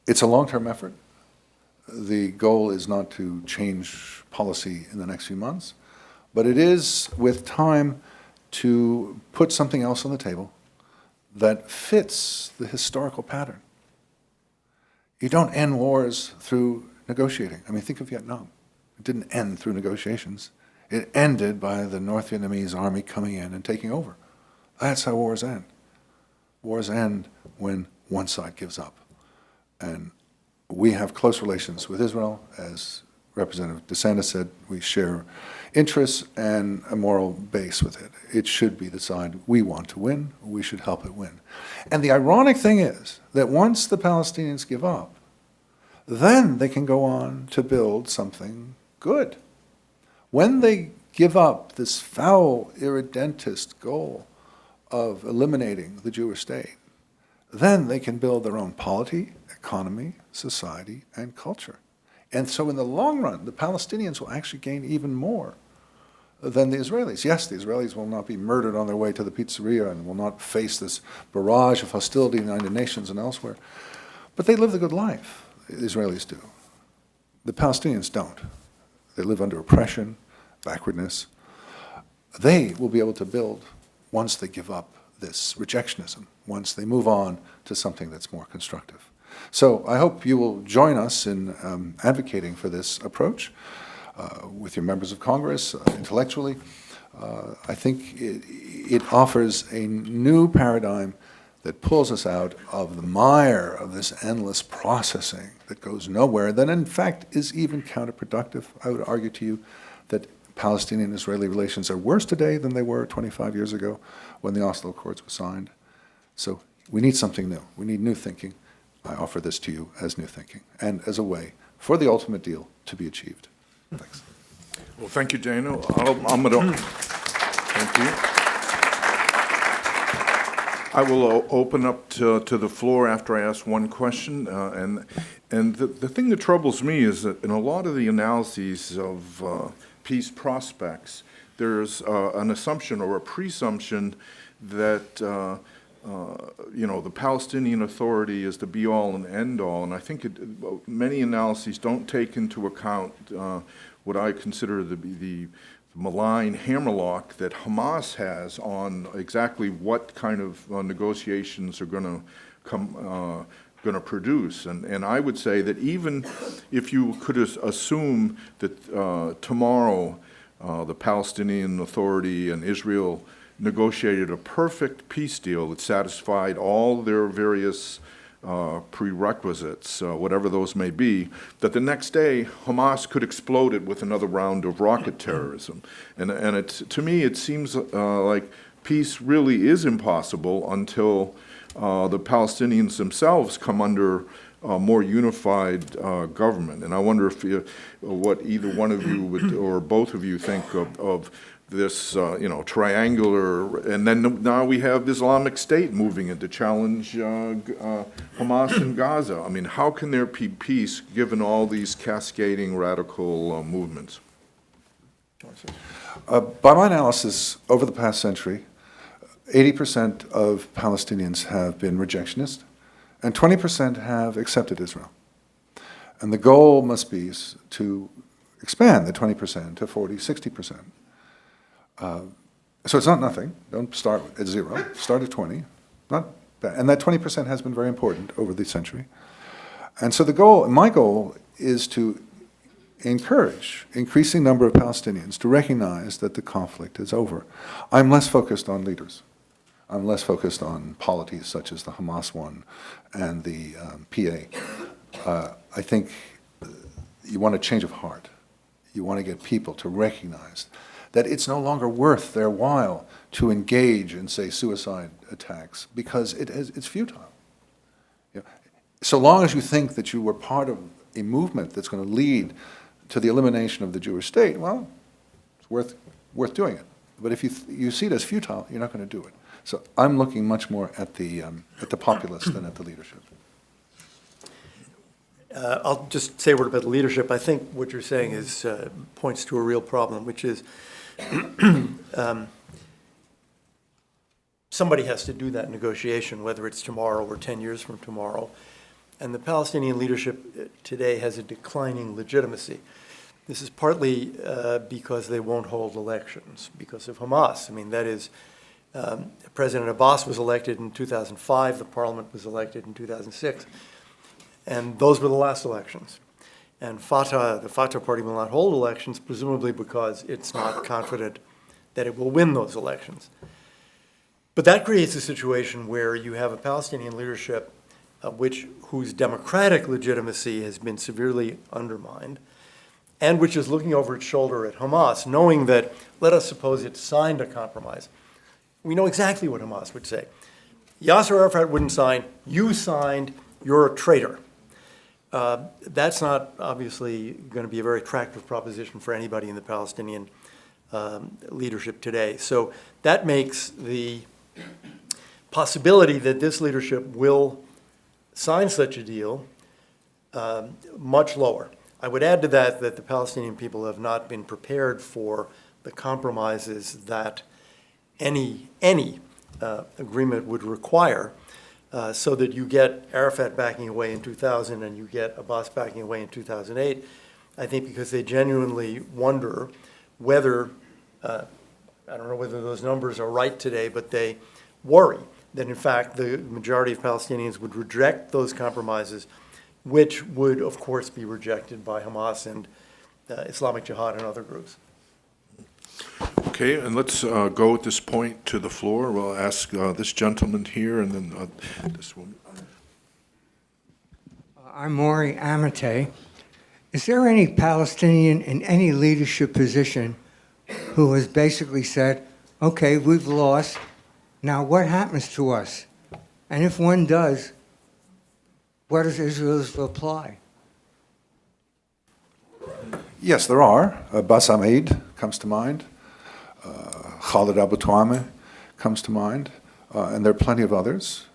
It's a long-term effort. The goal is not to change policy in the next few months, but it is, with time, to put something else on the table that fits the historical pattern. You don't end wars through negotiating. I mean, think of Vietnam. It didn't end through negotiations. It ended by the North Vietnamese army coming in and taking over. That's how wars end. Wars end when one side gives up. And we have close relations with Israel. As Representative DeSantis said, we share interests and a moral base with it. It should be the side we want to win. We should help it win. And the ironic thing is that once the Palestinians give up, then they can go on to build something good. When they give up this foul, irredentist goal of eliminating the Jewish state, then they can build their own polity, economy, society, and culture. And so in the long run, the Palestinians will actually gain even more than the Israelis. Yes, the Israelis will not be murdered on their way to the pizzeria and will not face this barrage of hostility in the United Nations and elsewhere. But they live the good life, the Israelis do. The Palestinians don't. They live under oppression, backwardness. They will be able to build once they give up this rejectionism, once they move on to something that's more constructive. So I hope you will join us in advocating for this approach with your members of Congress, intellectually. I think it offers a new paradigm that pulls us out of the mire of this endless processing that goes nowhere, that in fact is even counterproductive. I would argue to you that Palestinian-Israeli relations are worse today than they were 25 years ago when the Oslo Accords were signed. So we need something new. We need new thinking. I offer this to you as new thinking and as a way for the ultimate deal to be achieved. Thanks. Well, thank you, Dana. I'm going to thank you. I will open up to the floor after I ask one question. And the thing that troubles me is that in a lot of the analyses of peace prospects, there's an assumption or a presumption that the Palestinian Authority is the be-all and end-all, and I think many analyses don't take into account what I consider to be the malign hammerlock that Hamas has on exactly what kind of negotiations are going to produce. And I would say that even if you could assume that tomorrow the Palestinian Authority and Israel negotiated a perfect peace deal that satisfied all their various prerequisites, whatever those may be, that the next day Hamas could explode it with another round of rocket terrorism. And to me, it seems like peace really is impossible until the Palestinians themselves come under a more unified government. And I wonder if what either one of you would, or both of you think of this, triangular, and then now we have the Islamic State moving in to challenge Hamas in Gaza. I mean, how can there be peace given all these cascading radical movements? By my analysis, over the past century, 80% of Palestinians have been rejectionist, and 20% have accepted Israel. And the goal must be to expand the 20% to 40, 60%. So it's not nothing. Don't start at 0. Start at 20. Not bad. And that 20% has been very important over the century. And so the goal, my goal, is to encourage increasing number of Palestinians to recognize that the conflict is over. I'm less focused on leaders. I'm less focused on polities such as the Hamas one and the PA. I think you want a change of heart. You want to get people to recognize that it's no longer worth their while to engage in, say, suicide attacks because it's futile. You know, so long as you think that you were part of a movement that's going to lead to the elimination of the Jewish state, well, it's worth doing it. But if you see it as futile, you're not going to do it. So I'm looking much more at the populace than at the leadership. I'll just say a word about the leadership. I think what you're saying is points to a real problem, which is somebody has to do that negotiation, whether it's tomorrow or 10 years from tomorrow. And the Palestinian leadership today has a declining legitimacy. This is partly because they won't hold elections, because of Hamas. I mean, that is, President Abbas was elected in 2005, the parliament was elected in 2006, and those were the last elections. And the Fatah party will not hold elections, presumably because it's not confident that it will win those elections. But that creates a situation where you have a Palestinian leadership whose democratic legitimacy has been severely undermined, and which is looking over its shoulder at Hamas, knowing that, let us suppose it signed a compromise. We know exactly what Hamas would say. Yasser Arafat wouldn't sign, you signed, you're a traitor. That's not obviously going to be a very attractive proposition for anybody in the Palestinian leadership today. So that makes the possibility that this leadership will sign such a deal much lower. I would add to that that the Palestinian people have not been prepared for the compromises that any agreement would require, so that you get Arafat backing away in 2000 and you get Abbas backing away in 2008, I think because they genuinely wonder whether, I don't know whether those numbers are right today, but they worry that in fact the majority of Palestinians would reject those compromises, which would of course be rejected by Hamas and Islamic Jihad and other groups. Okay, and let's go at this point to the floor. We'll ask this gentleman here and then this woman. I'm Maury Amate. Is there any Palestinian in any leadership position who has basically said, okay, we've lost, now what happens to us? And if one does, what is Israel's reply? Yes, there are. Bassam Eid comes to mind. Khalid Abu Tuameh comes to mind. And there are plenty of others.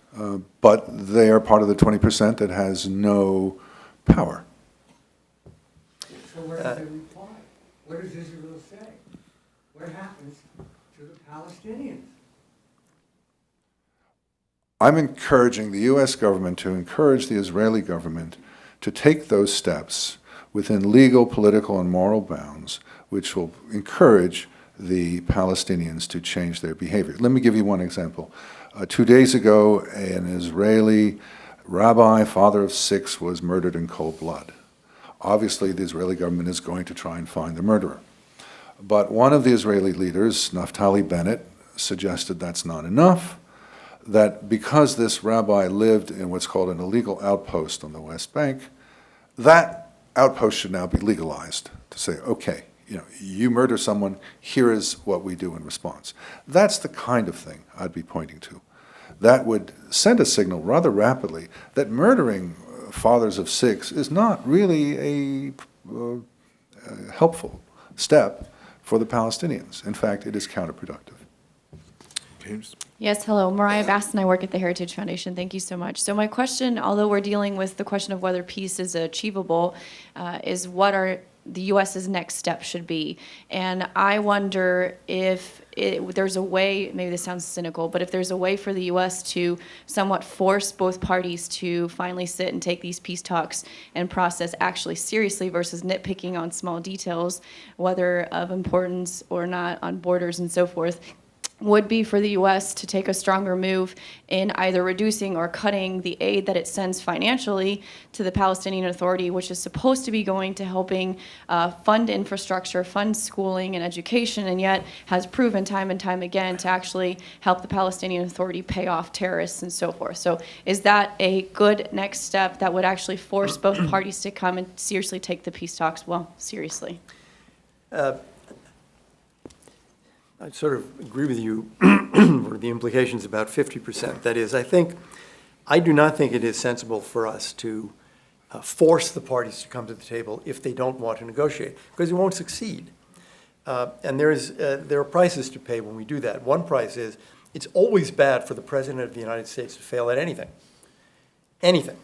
But they are part of the 20% that has no power. So what does they reply? What does Israel say? What happens to the Palestinians? I'm encouraging the U.S. government to encourage the Israeli government to take those steps within legal, political, and moral bounds, which will encourage the Palestinians to change their behavior. Let me give you one example. 2 days ago, an Israeli rabbi, father of 6, was murdered in cold blood. Obviously, the Israeli government is going to try and find the murderer. But one of the Israeli leaders, Naftali Bennett, suggested that's not enough, that because this rabbi lived in what's called an illegal outpost on the West Bank, that outpost should now be legalized to say, okay, you murder someone, here is what we do in response. That's the kind of thing I'd be pointing to. That would send a signal rather rapidly that murdering fathers of 6 is not really a helpful step for the Palestinians. In fact, it is counterproductive. James? Yes, hello. Mariah Bass, and I work at the Heritage Foundation. Thank you so much. So my question, although we're dealing with the question of whether peace is achievable, is what are the U.S.'s next step should be. And I wonder if there's a way, maybe this sounds cynical, but if there's a way for the U.S. to somewhat force both parties to finally sit and take these peace talks and process actually seriously versus nitpicking on small details, whether of importance or not on borders and so forth, would be for the U.S. to take a stronger move in either reducing or cutting the aid that it sends financially to the Palestinian Authority, which is supposed to be going to helping fund infrastructure, fund schooling and education, and yet has proven time and time again to actually help the Palestinian Authority pay off terrorists and so forth. So is that a good next step that would actually force both parties to come and seriously take the peace talks, well, seriously? I sort of agree with you for the implications about 50%. That is, I do not think it is sensible for us to force the parties to come to the table if they don't want to negotiate, because it won't succeed. And there are prices to pay when we do that. One price is it's always bad for the President of the United States to fail at anything. Anything.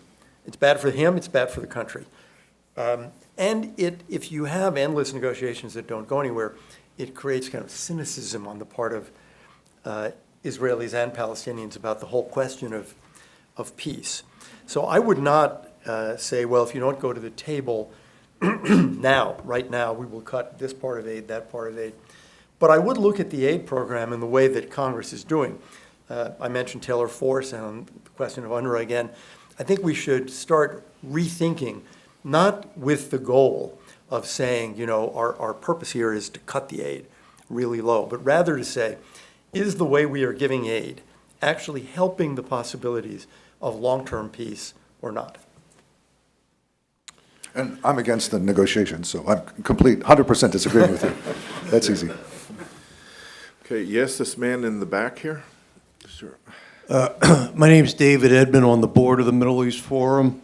It's bad for him, it's bad for the country. And if you have endless negotiations that don't go anywhere, it creates kind of cynicism on the part of Israelis and Palestinians about the whole question of peace. So I would not say, well, if you don't go to the table right now, we will cut this part of aid, that part of aid. But I would look at the aid program in the way that Congress is doing. I mentioned Taylor Force and the question of UNRWA again. I think we should start rethinking, not with the goal of saying, our purpose here is to cut the aid really low, but rather to say, is the way we are giving aid actually helping the possibilities of long-term peace or not? And I'm against the negotiations, so I'm 100% disagreeing with you. That's easy. Okay, yes, this man in the back here. Sure. My name is David Edmond, on the board of the Middle East Forum.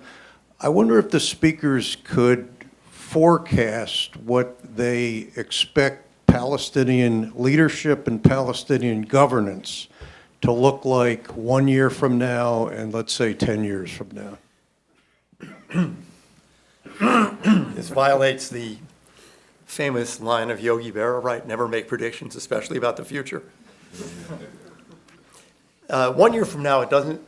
I wonder if the speakers could forecast what they expect Palestinian leadership and Palestinian governance to look like 1 year from now and, let's say, 10 years from now. This violates the famous line of Yogi Berra, right? Never make predictions, especially about the future. 1 year from now, it doesn't,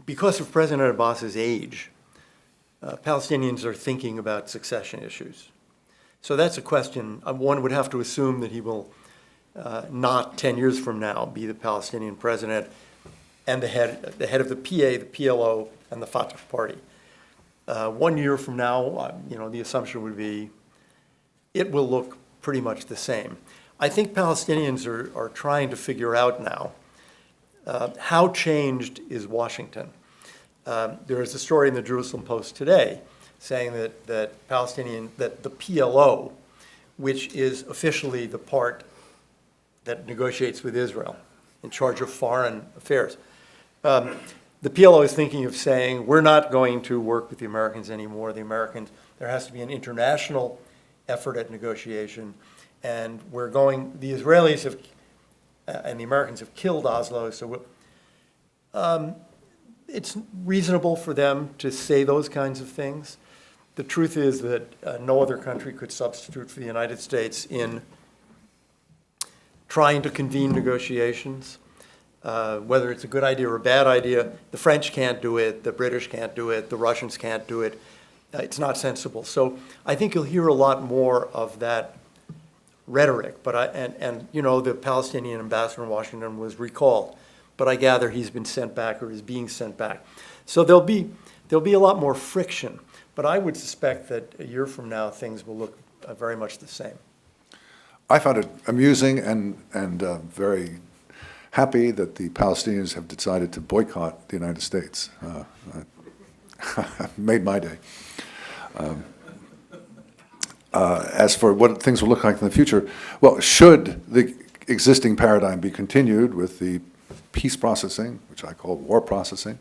because of President Abbas's age, Palestinians are thinking about succession issues. So that's a question. One would have to assume that he will not 10 years from now be the Palestinian president and the head of the PA, the PLO, and the Fatah party. 1 year from now, the assumption would be it will look pretty much the same. I think Palestinians are trying to figure out now how changed is Washington. There is a story in the Jerusalem Post today saying that the PLO, which is officially the part that negotiates with Israel, in charge of foreign affairs, the PLO is thinking of saying, we're not going to work with the Americans anymore. There has to be an international effort at negotiation, and the Israelis and the Americans have killed Oslo, so it's reasonable for them to say those kinds of things. The truth is that no other country could substitute for the United States in trying to convene negotiations. Whether it's a good idea or a bad idea, the French can't do it, the British can't do it, the Russians can't do it. It's not sensible. So I think you'll hear a lot more of that rhetoric. But the Palestinian ambassador in Washington was recalled, but I gather he's been sent back or is being sent back. So there'll be a lot more friction. But I would suspect that a year from now things will look very much the same. I found it amusing and very happy that the Palestinians have decided to boycott the United States. Made my day. As for what things will look like in the future, well, should the existing paradigm be continued with the peace processing, which I call war processing,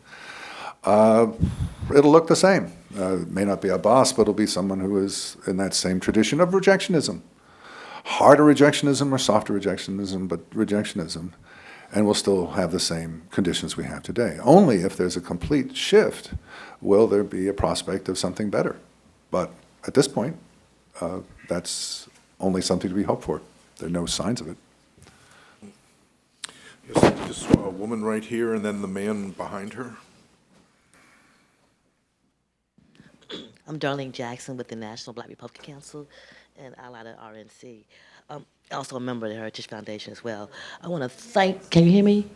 it'll look the same. It may not be Abbas, but it'll be someone who is in that same tradition of rejectionism. Harder rejectionism or softer rejectionism, but rejectionism. and we'll still have the same conditions we have today. Only if there's a complete shift will there be a prospect of something better. But at this point, that's only something to be hoped for. There are no signs of it. Yes, this woman right here, and then the man behind her. I'm Darlene Jackson with the National Black Republican Council and allied at RNC. Also a member of the Heritage Foundation as well. I want to thank, can you hear me?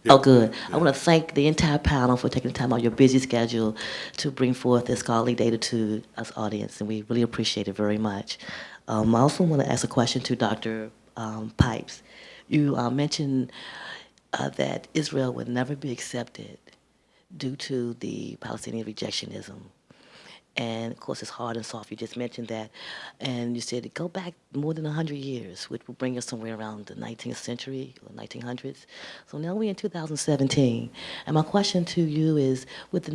Yeah. Oh, good. I want to thank the entire panel for taking the time out of your busy schedule to bring forth this scholarly data to us audience, and we really appreciate it very much. I also want to ask a question to Dr. Pipes. You mentioned that Israel would never be accepted due to the Palestinian rejectionism. And of course, it's hard and soft. You just mentioned that. And you said go back more than 100 years, which will bring us somewhere around the 19th century or 1900s. So now we're in 2017. And my question to you is, with the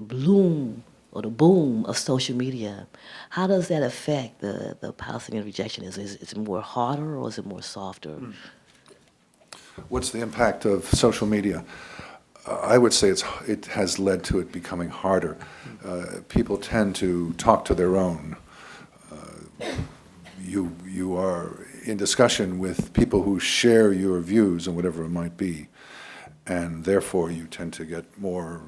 bloom or the boom of social media, how does that affect the Palestinian rejectionism? Is it more harder or is it more softer? What's the impact of social media? I would say it has led to it becoming harder. People tend to talk to their own. You are in discussion with people who share your views and whatever it might be, and therefore you tend to get more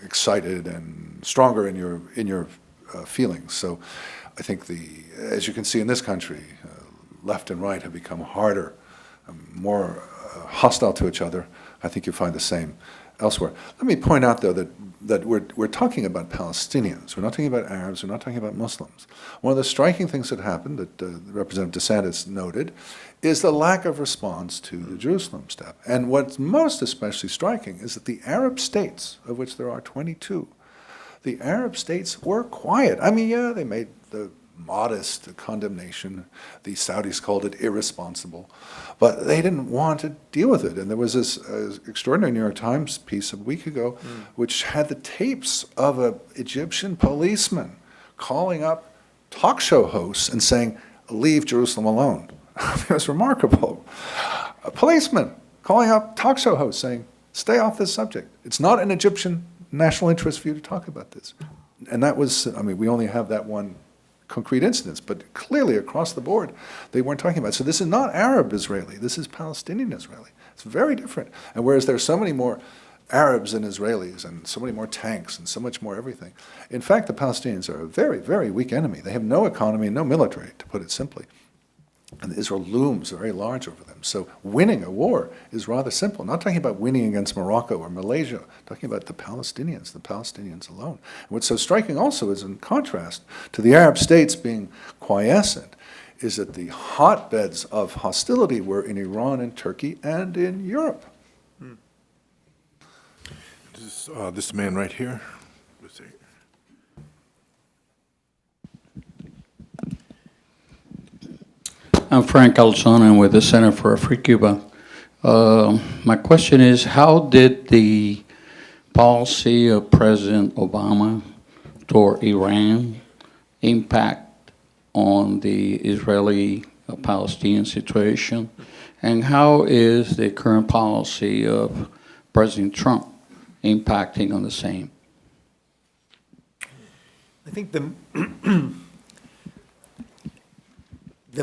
excited and stronger in your feelings. So I think as you can see in this country, left and right have become harder, more hostile to each other. I think you find the same elsewhere. Let me point out, though, that we're talking about Palestinians. We're not talking about Arabs. We're not talking about Muslims. One of the striking things that happened that Representative DeSantis noted is the lack of response to the Jerusalem step. And what's most especially striking is that the Arab states, of which there are 22, the Arab states were quiet. I mean, yeah, they made the modest condemnation. The Saudis called it irresponsible, but they didn't want to deal with it. And there was this extraordinary New York Times piece a week ago which had the tapes of an Egyptian policeman calling up talk show hosts and saying, leave Jerusalem alone. It was remarkable. A policeman calling up talk show hosts saying, stay off this subject. It's not an Egyptian national interest for you to talk about this. And that was, I mean, we only have that one concrete incidents, but clearly across the board, they weren't talking about it. So this is not Arab-Israeli, this is Palestinian-Israeli. It's very different. And whereas there's so many more Arabs than Israelis, and so many more tanks, and so much more everything, in fact, the Palestinians are a very, very weak enemy. They have no economy and no military, to put it simply. And Israel looms very large over them. So winning a war is rather simple. I'm not talking about winning against Morocco or Malaysia, I'm talking about the Palestinians alone. And what's so striking also is, in contrast to the Arab states being quiescent, is that the hotbeds of hostility were in Iran and Turkey and in Europe. This man right here. I'm Frank Alzona with the Center for Free Cuba. My question is, how did the policy of President Obama toward Iran impact on the Israeli-Palestinian situation? And how is the current policy of President Trump impacting on the same? I think the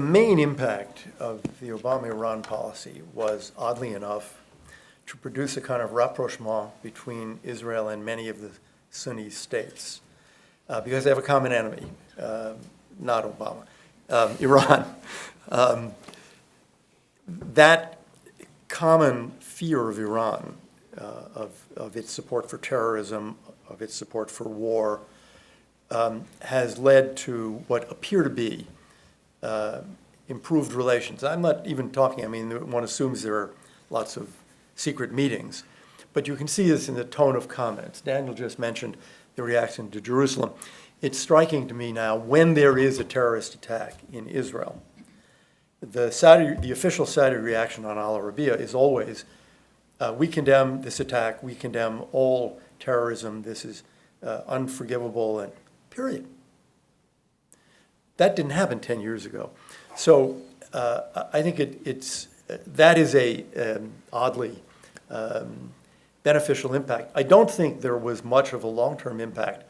main impact of the Obama-Iran policy was, oddly enough, to produce a kind of rapprochement between Israel and many of the Sunni states, because they have a common enemy, not Obama, Iran. That common fear of Iran, of its support for terrorism, of its support for war, has led to what appear to be improved relations. I'm not even talking, I mean, one assumes there are lots of secret meetings, but you can see this in the tone of comments. Daniel just mentioned the reaction to Jerusalem. It's striking to me now, when there is a terrorist attack in Israel, the official Saudi reaction on Al Arabiya is always, we condemn this attack, we condemn all terrorism, this is unforgivable, and period. That didn't happen 10 years ago. So I think it's that is a oddly beneficial impact. I don't think there was much of a long-term impact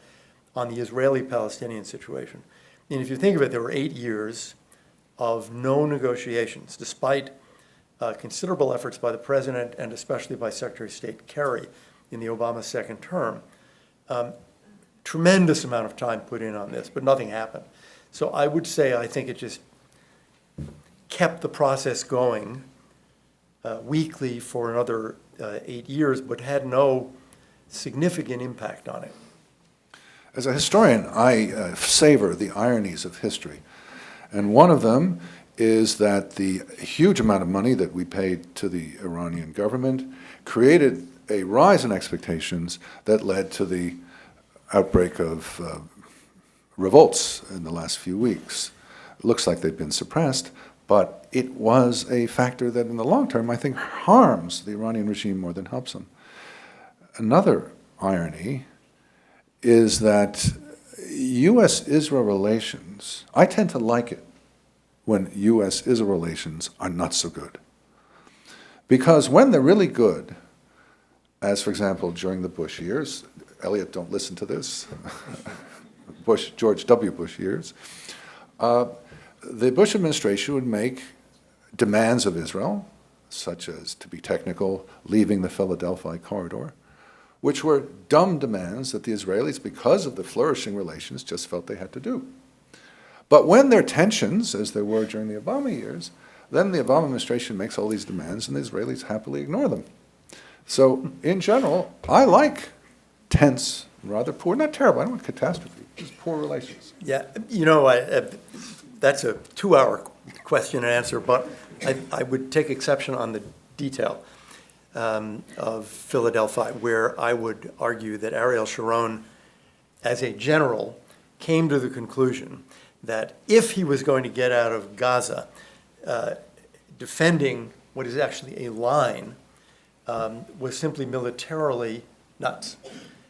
on the Israeli-Palestinian situation. And if you think of it, there were 8 years of no negotiations, despite considerable efforts by the president and especially by Secretary of State Kerry in the Obama second term. Tremendous amount of time put in on this, but nothing happened. So I would say I think it just kept the process going weekly for another 8 years, but had no significant impact on it. As a historian, I savor the ironies of history. And one of them is that the huge amount of money that we paid to the Iranian government created a rise in expectations that led to the outbreak of revolts in the last few weeks. It looks like they've been suppressed, but it was a factor that in the long term I think harms the Iranian regime more than helps them. Another irony is that U.S.-Israel relations, I tend to like it when U.S.-Israel relations are not so good. Because when they're really good, as for example during the Bush years, Elliott, don't listen to this, George W. Bush years, the Bush administration would make demands of Israel, such as, to be technical, leaving the Philadelphia corridor, which were dumb demands that the Israelis, because of the flourishing relations, just felt they had to do. But when there are tensions, as there were during the Obama years, then the Obama administration makes all these demands and the Israelis happily ignore them. So, in general, I like tense, rather poor, not terrible, I don't want catastrophe, just poor relations. Yeah, you know, that's a 2-hour question and answer, but I would take exception on the detail of Philadelphia, where I would argue that Ariel Sharon, as a general, came to the conclusion that if he was going to get out of Gaza, defending what is actually a line was simply militarily nuts.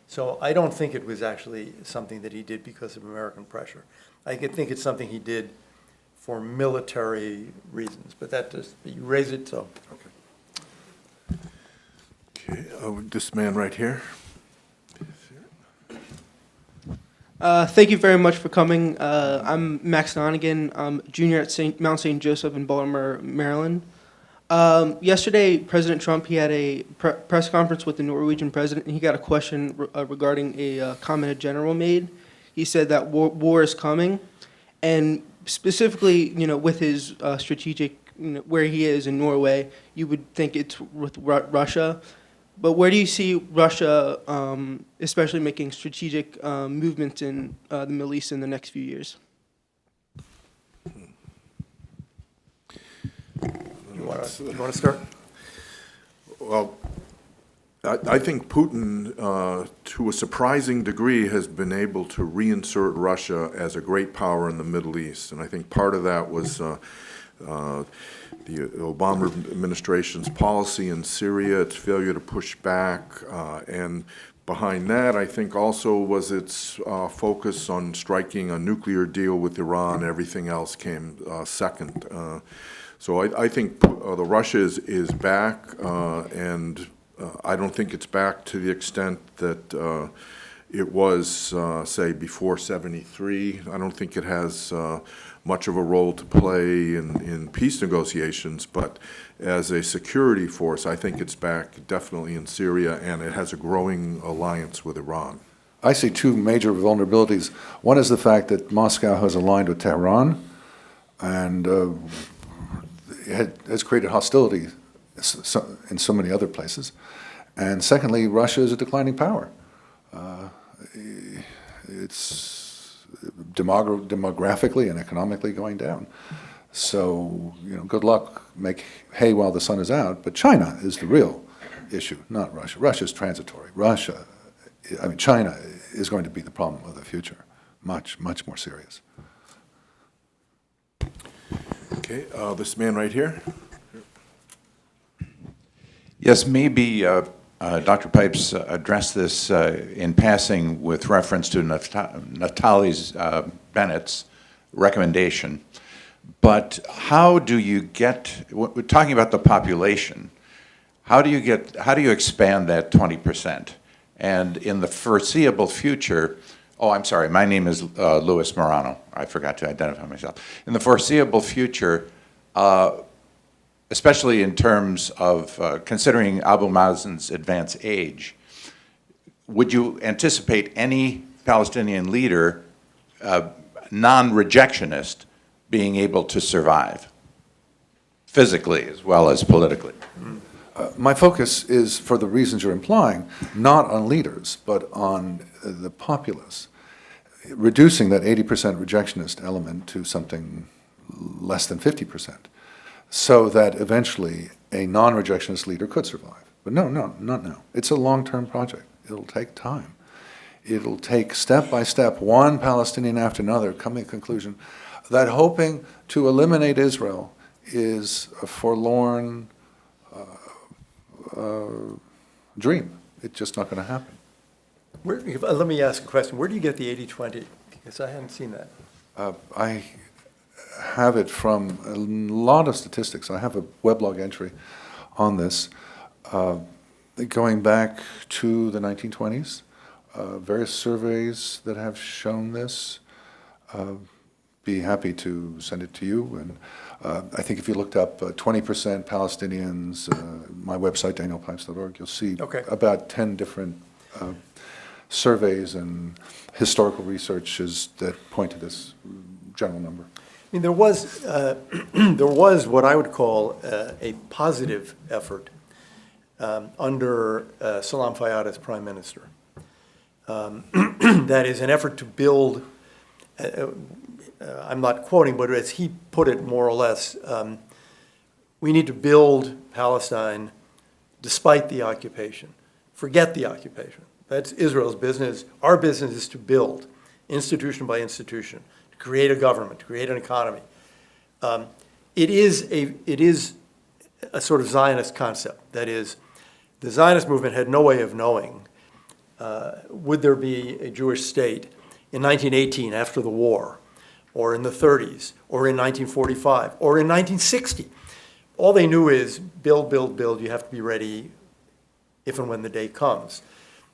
So I don't think it was actually something that he did because of American pressure. I think it's something he did for military reasons, but that just, you raise it, so. Okay, this man right here. Thank you very much for coming. I'm Max Nonigan. I'm junior at Mount St. Joseph in Baltimore, Maryland. Yesterday, President Trump, he had a press conference with the Norwegian president, and he got a question regarding a comment a general made. He said that war is coming, and specifically, you know, with his strategic, you know, where he is in Norway, you would think it's with Russia. But where do you see Russia, especially making strategic movements in the Middle East in the next few years? You want to start? Well, I think Putin, to a surprising degree, has been able to reinsert Russia as a great power in the Middle East. And I think part of that was the Obama administration's policy in Syria, its failure to push back, and behind that, I think also was its focus on striking a nuclear deal with Iran. Everything else came second. So I think the Russia is back, and I don't think it's back to the extent that it was, say, before '73. I don't think it has much of a role to play in peace negotiations, but as a security force, I think it's back definitely in Syria, and it has a growing alliance with Iran. I see two major vulnerabilities. One is the fact that Moscow has aligned with Tehran, and has created hostility in so many other places. And secondly, Russia is a declining power. It's demographically and economically going down. So, you know, good luck, make hay while the sun is out, but China is the real issue, not Russia. Russia is transitory. China is going to be the problem of the future, much, much more serious. Okay, this man right here. Yes, maybe Dr. Pipes addressed this in passing with reference to Naftali Bennett's recommendation. But how do you get, we're talking about the population, how do you expand that 20%? And in the foreseeable future, oh, I'm sorry, my name is Louis Morano. I forgot to identify myself. In the foreseeable future, especially in terms of considering Abu Mazen's advanced age, would you anticipate any Palestinian leader, non-rejectionist, being able to survive, physically as well as politically? My focus is, for the reasons you're implying, not on leaders, but on the populace. Reducing that 80% rejectionist element to something less than 50%, so that eventually a non-rejectionist leader could survive. But no, not now. It's a long-term project. It'll take time. It'll take step by step, one Palestinian after another, coming to a conclusion that hoping to eliminate Israel is a forlorn dream. It's just not going to happen. Let me ask a question. Where do you get the 80-20? Because I haven't seen that. I have it from a lot of statistics. I have a weblog entry on this going back to the 1920s. Various surveys that have shown this. Be happy to send it to you. And I think if you looked up 20% Palestinians, my website, danielpipes.org, you'll see about 10 different surveys and historical researches that point to this general number. I mean, there was what I would call a positive effort under Salam Fayyad as prime minister. That is an effort to build, I'm not quoting, but as he put it more or less, we need to build Palestine despite the occupation. Forget the occupation. That's Israel's business. Our business is to build, institution by institution, to create a government, to create an economy. It is a sort of Zionist concept. That is, the Zionist movement had no way of knowing would there be a Jewish state in 1918 after the war, or in the 30s, or in 1945, or in 1960. All they knew is build, build, build. You have to be ready if and when the day comes,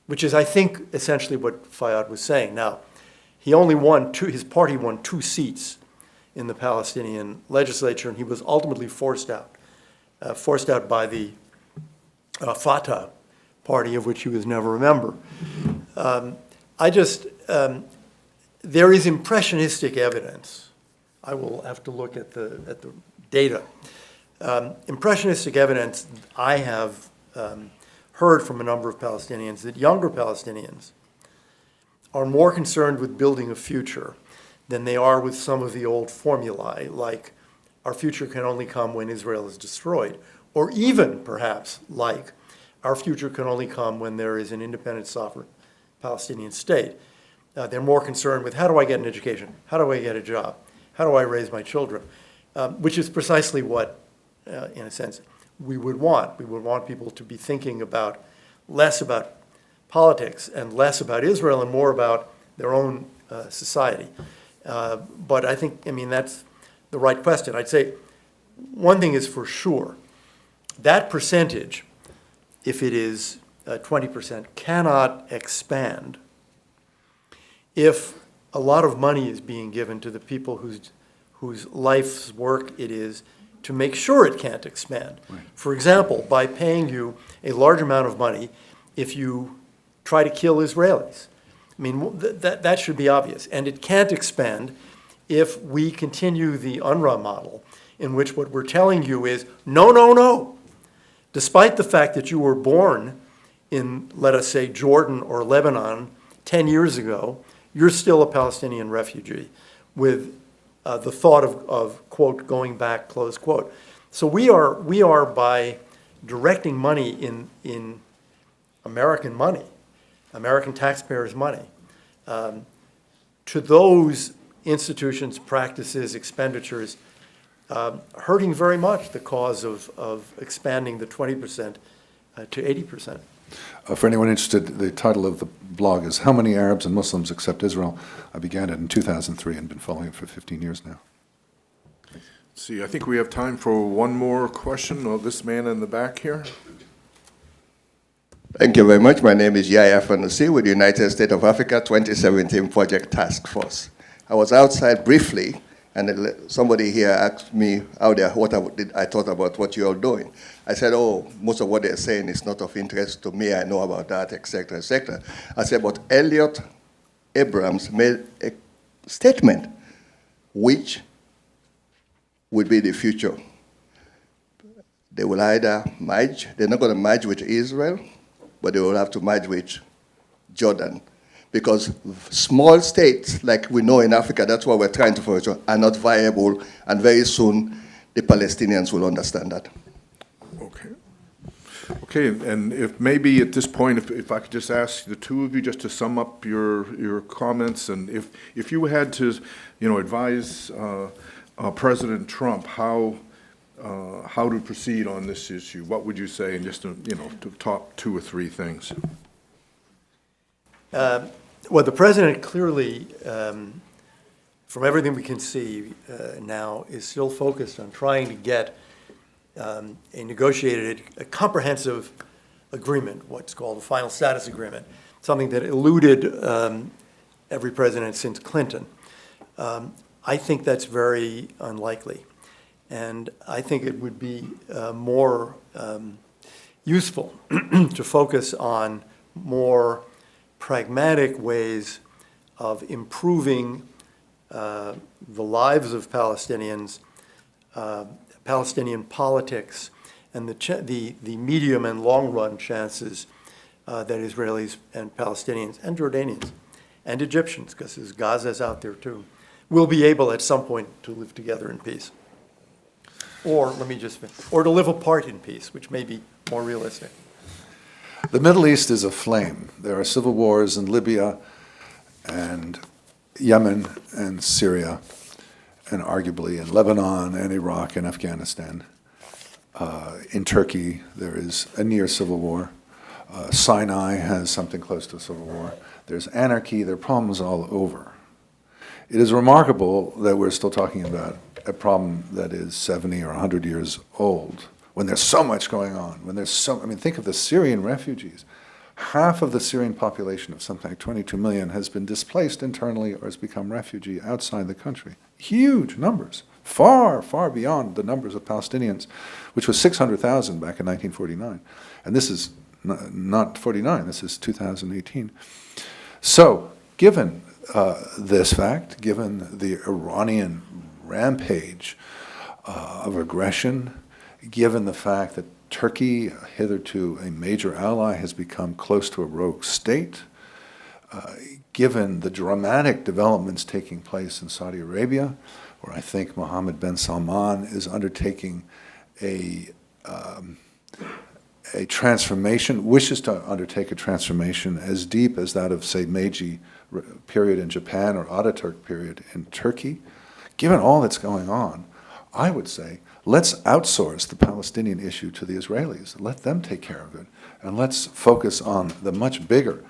which is, I think, essentially what Fayyad was saying. Now, he only won his party won 2 seats in the Palestinian legislature, and he was ultimately forced out by the Fatah party, of which he was never a member. There is impressionistic evidence. I will have to look at the data. Impressionistic evidence I have heard from a number of Palestinians that younger Palestinians are more concerned with building a future than they are with some of the old formulae, like our future can only come when Israel is destroyed, or even perhaps like our future can only come when there is an independent, sovereign Palestinian state. They're more concerned with how do I get an education? How do I get a job? How do I raise my children? Which is precisely what, in a sense, we would want. We would want people to be thinking less about politics and less about Israel and more about their own society. But I think, that's the right question. I'd say one thing is for sure. That percentage, if it is 20%, cannot expand if a lot of money is being given to the people whose life's work it is to make sure it can't expand. Right. For example, by paying you a large amount of money if you try to kill Israelis. That should be obvious. And it can't expand if we continue the UNRWA model, in which what we're telling you is, no, no, no. Despite the fact that you were born in, let us say, Jordan or Lebanon 10 years ago, you're still a Palestinian refugee with the thought of, quote, going back, close quote. So we are by directing money in American money, American taxpayers' money, to those institutions, practices, expenditures, hurting very much the cause of expanding the 20% to 80%. For anyone interested, the title of the blog is How Many Arabs and Muslims Accept Israel? I began it in 2003 and been following it for 15 years now. Thanks. See, I think we have time for one more question. Oh, this man in the back here. Thank you very much. My name is Yaya Fanusi with the United States of Africa 2017 Project Task Force. I was outside briefly, and somebody here asked me out there what I thought about what you are doing. I said, oh, most of what they're saying is not of interest to me. I know about that, et cetera, et cetera. I said, but Elliott Abrams made a statement which would be the future. They will either merge, they're not going to merge with Israel, but they will have to merge with Jordan. Because small states, like we know in Africa, that's what we're trying to focus on, are not viable, and very soon the Palestinians will understand that. Okay. Okay, and if maybe at this point, if I could just ask the two of you just to sum up your comments, and if you had to, advise President Trump how to proceed on this issue, what would you say? And just to top 2 or 3 things. Well, the president clearly, from everything we can see now, is still focused on trying to get a comprehensive agreement, what's called a final status agreement, something that eluded every president since Clinton. I think that's very unlikely. And I think it would be more useful to focus on more pragmatic ways of improving the lives of Palestinians, Palestinian politics, and the medium and long-run chances that Israelis and Palestinians and Jordanians and Egyptians, because Gaza's out there too, will be able at some point to live together in peace. Or, or to live apart in peace, which may be more realistic. The Middle East is aflame. There are civil wars in Libya and Yemen and Syria, and arguably in Lebanon and Iraq and Afghanistan. In Turkey, there is a near civil war. Sinai has something close to a civil war. There's anarchy. There are problems all over. It is remarkable that we're still talking about a problem that is 70 or 100 years old, when there's so much going on, think of the Syrian refugees. Half of the Syrian population of something like 22 million has been displaced internally or has become refugee outside the country. Huge numbers, far, far beyond the numbers of Palestinians, which was 600,000 back in 1949. And this is not 49, this is 2018. So, given this fact, given the Iranian rampage of aggression, given the fact that Turkey, hitherto a major ally, has become close to a rogue state, given the dramatic developments taking place in Saudi Arabia, where I think Mohammed bin Salman is undertaking a transformation, wishes to undertake a transformation as deep as that of, say, Meiji period in Japan or Ataturk period in Turkey. Given all that's going on, I would say, let's outsource the Palestinian issue to the Israelis. Let them take care of it. And let's focus on the much bigger,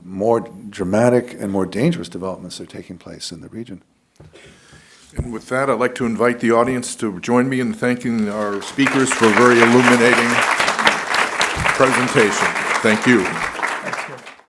more dramatic and more dangerous developments that are taking place in the region. And with that, I'd like to invite the audience to join me in thanking our speakers for a very illuminating presentation. Thank you.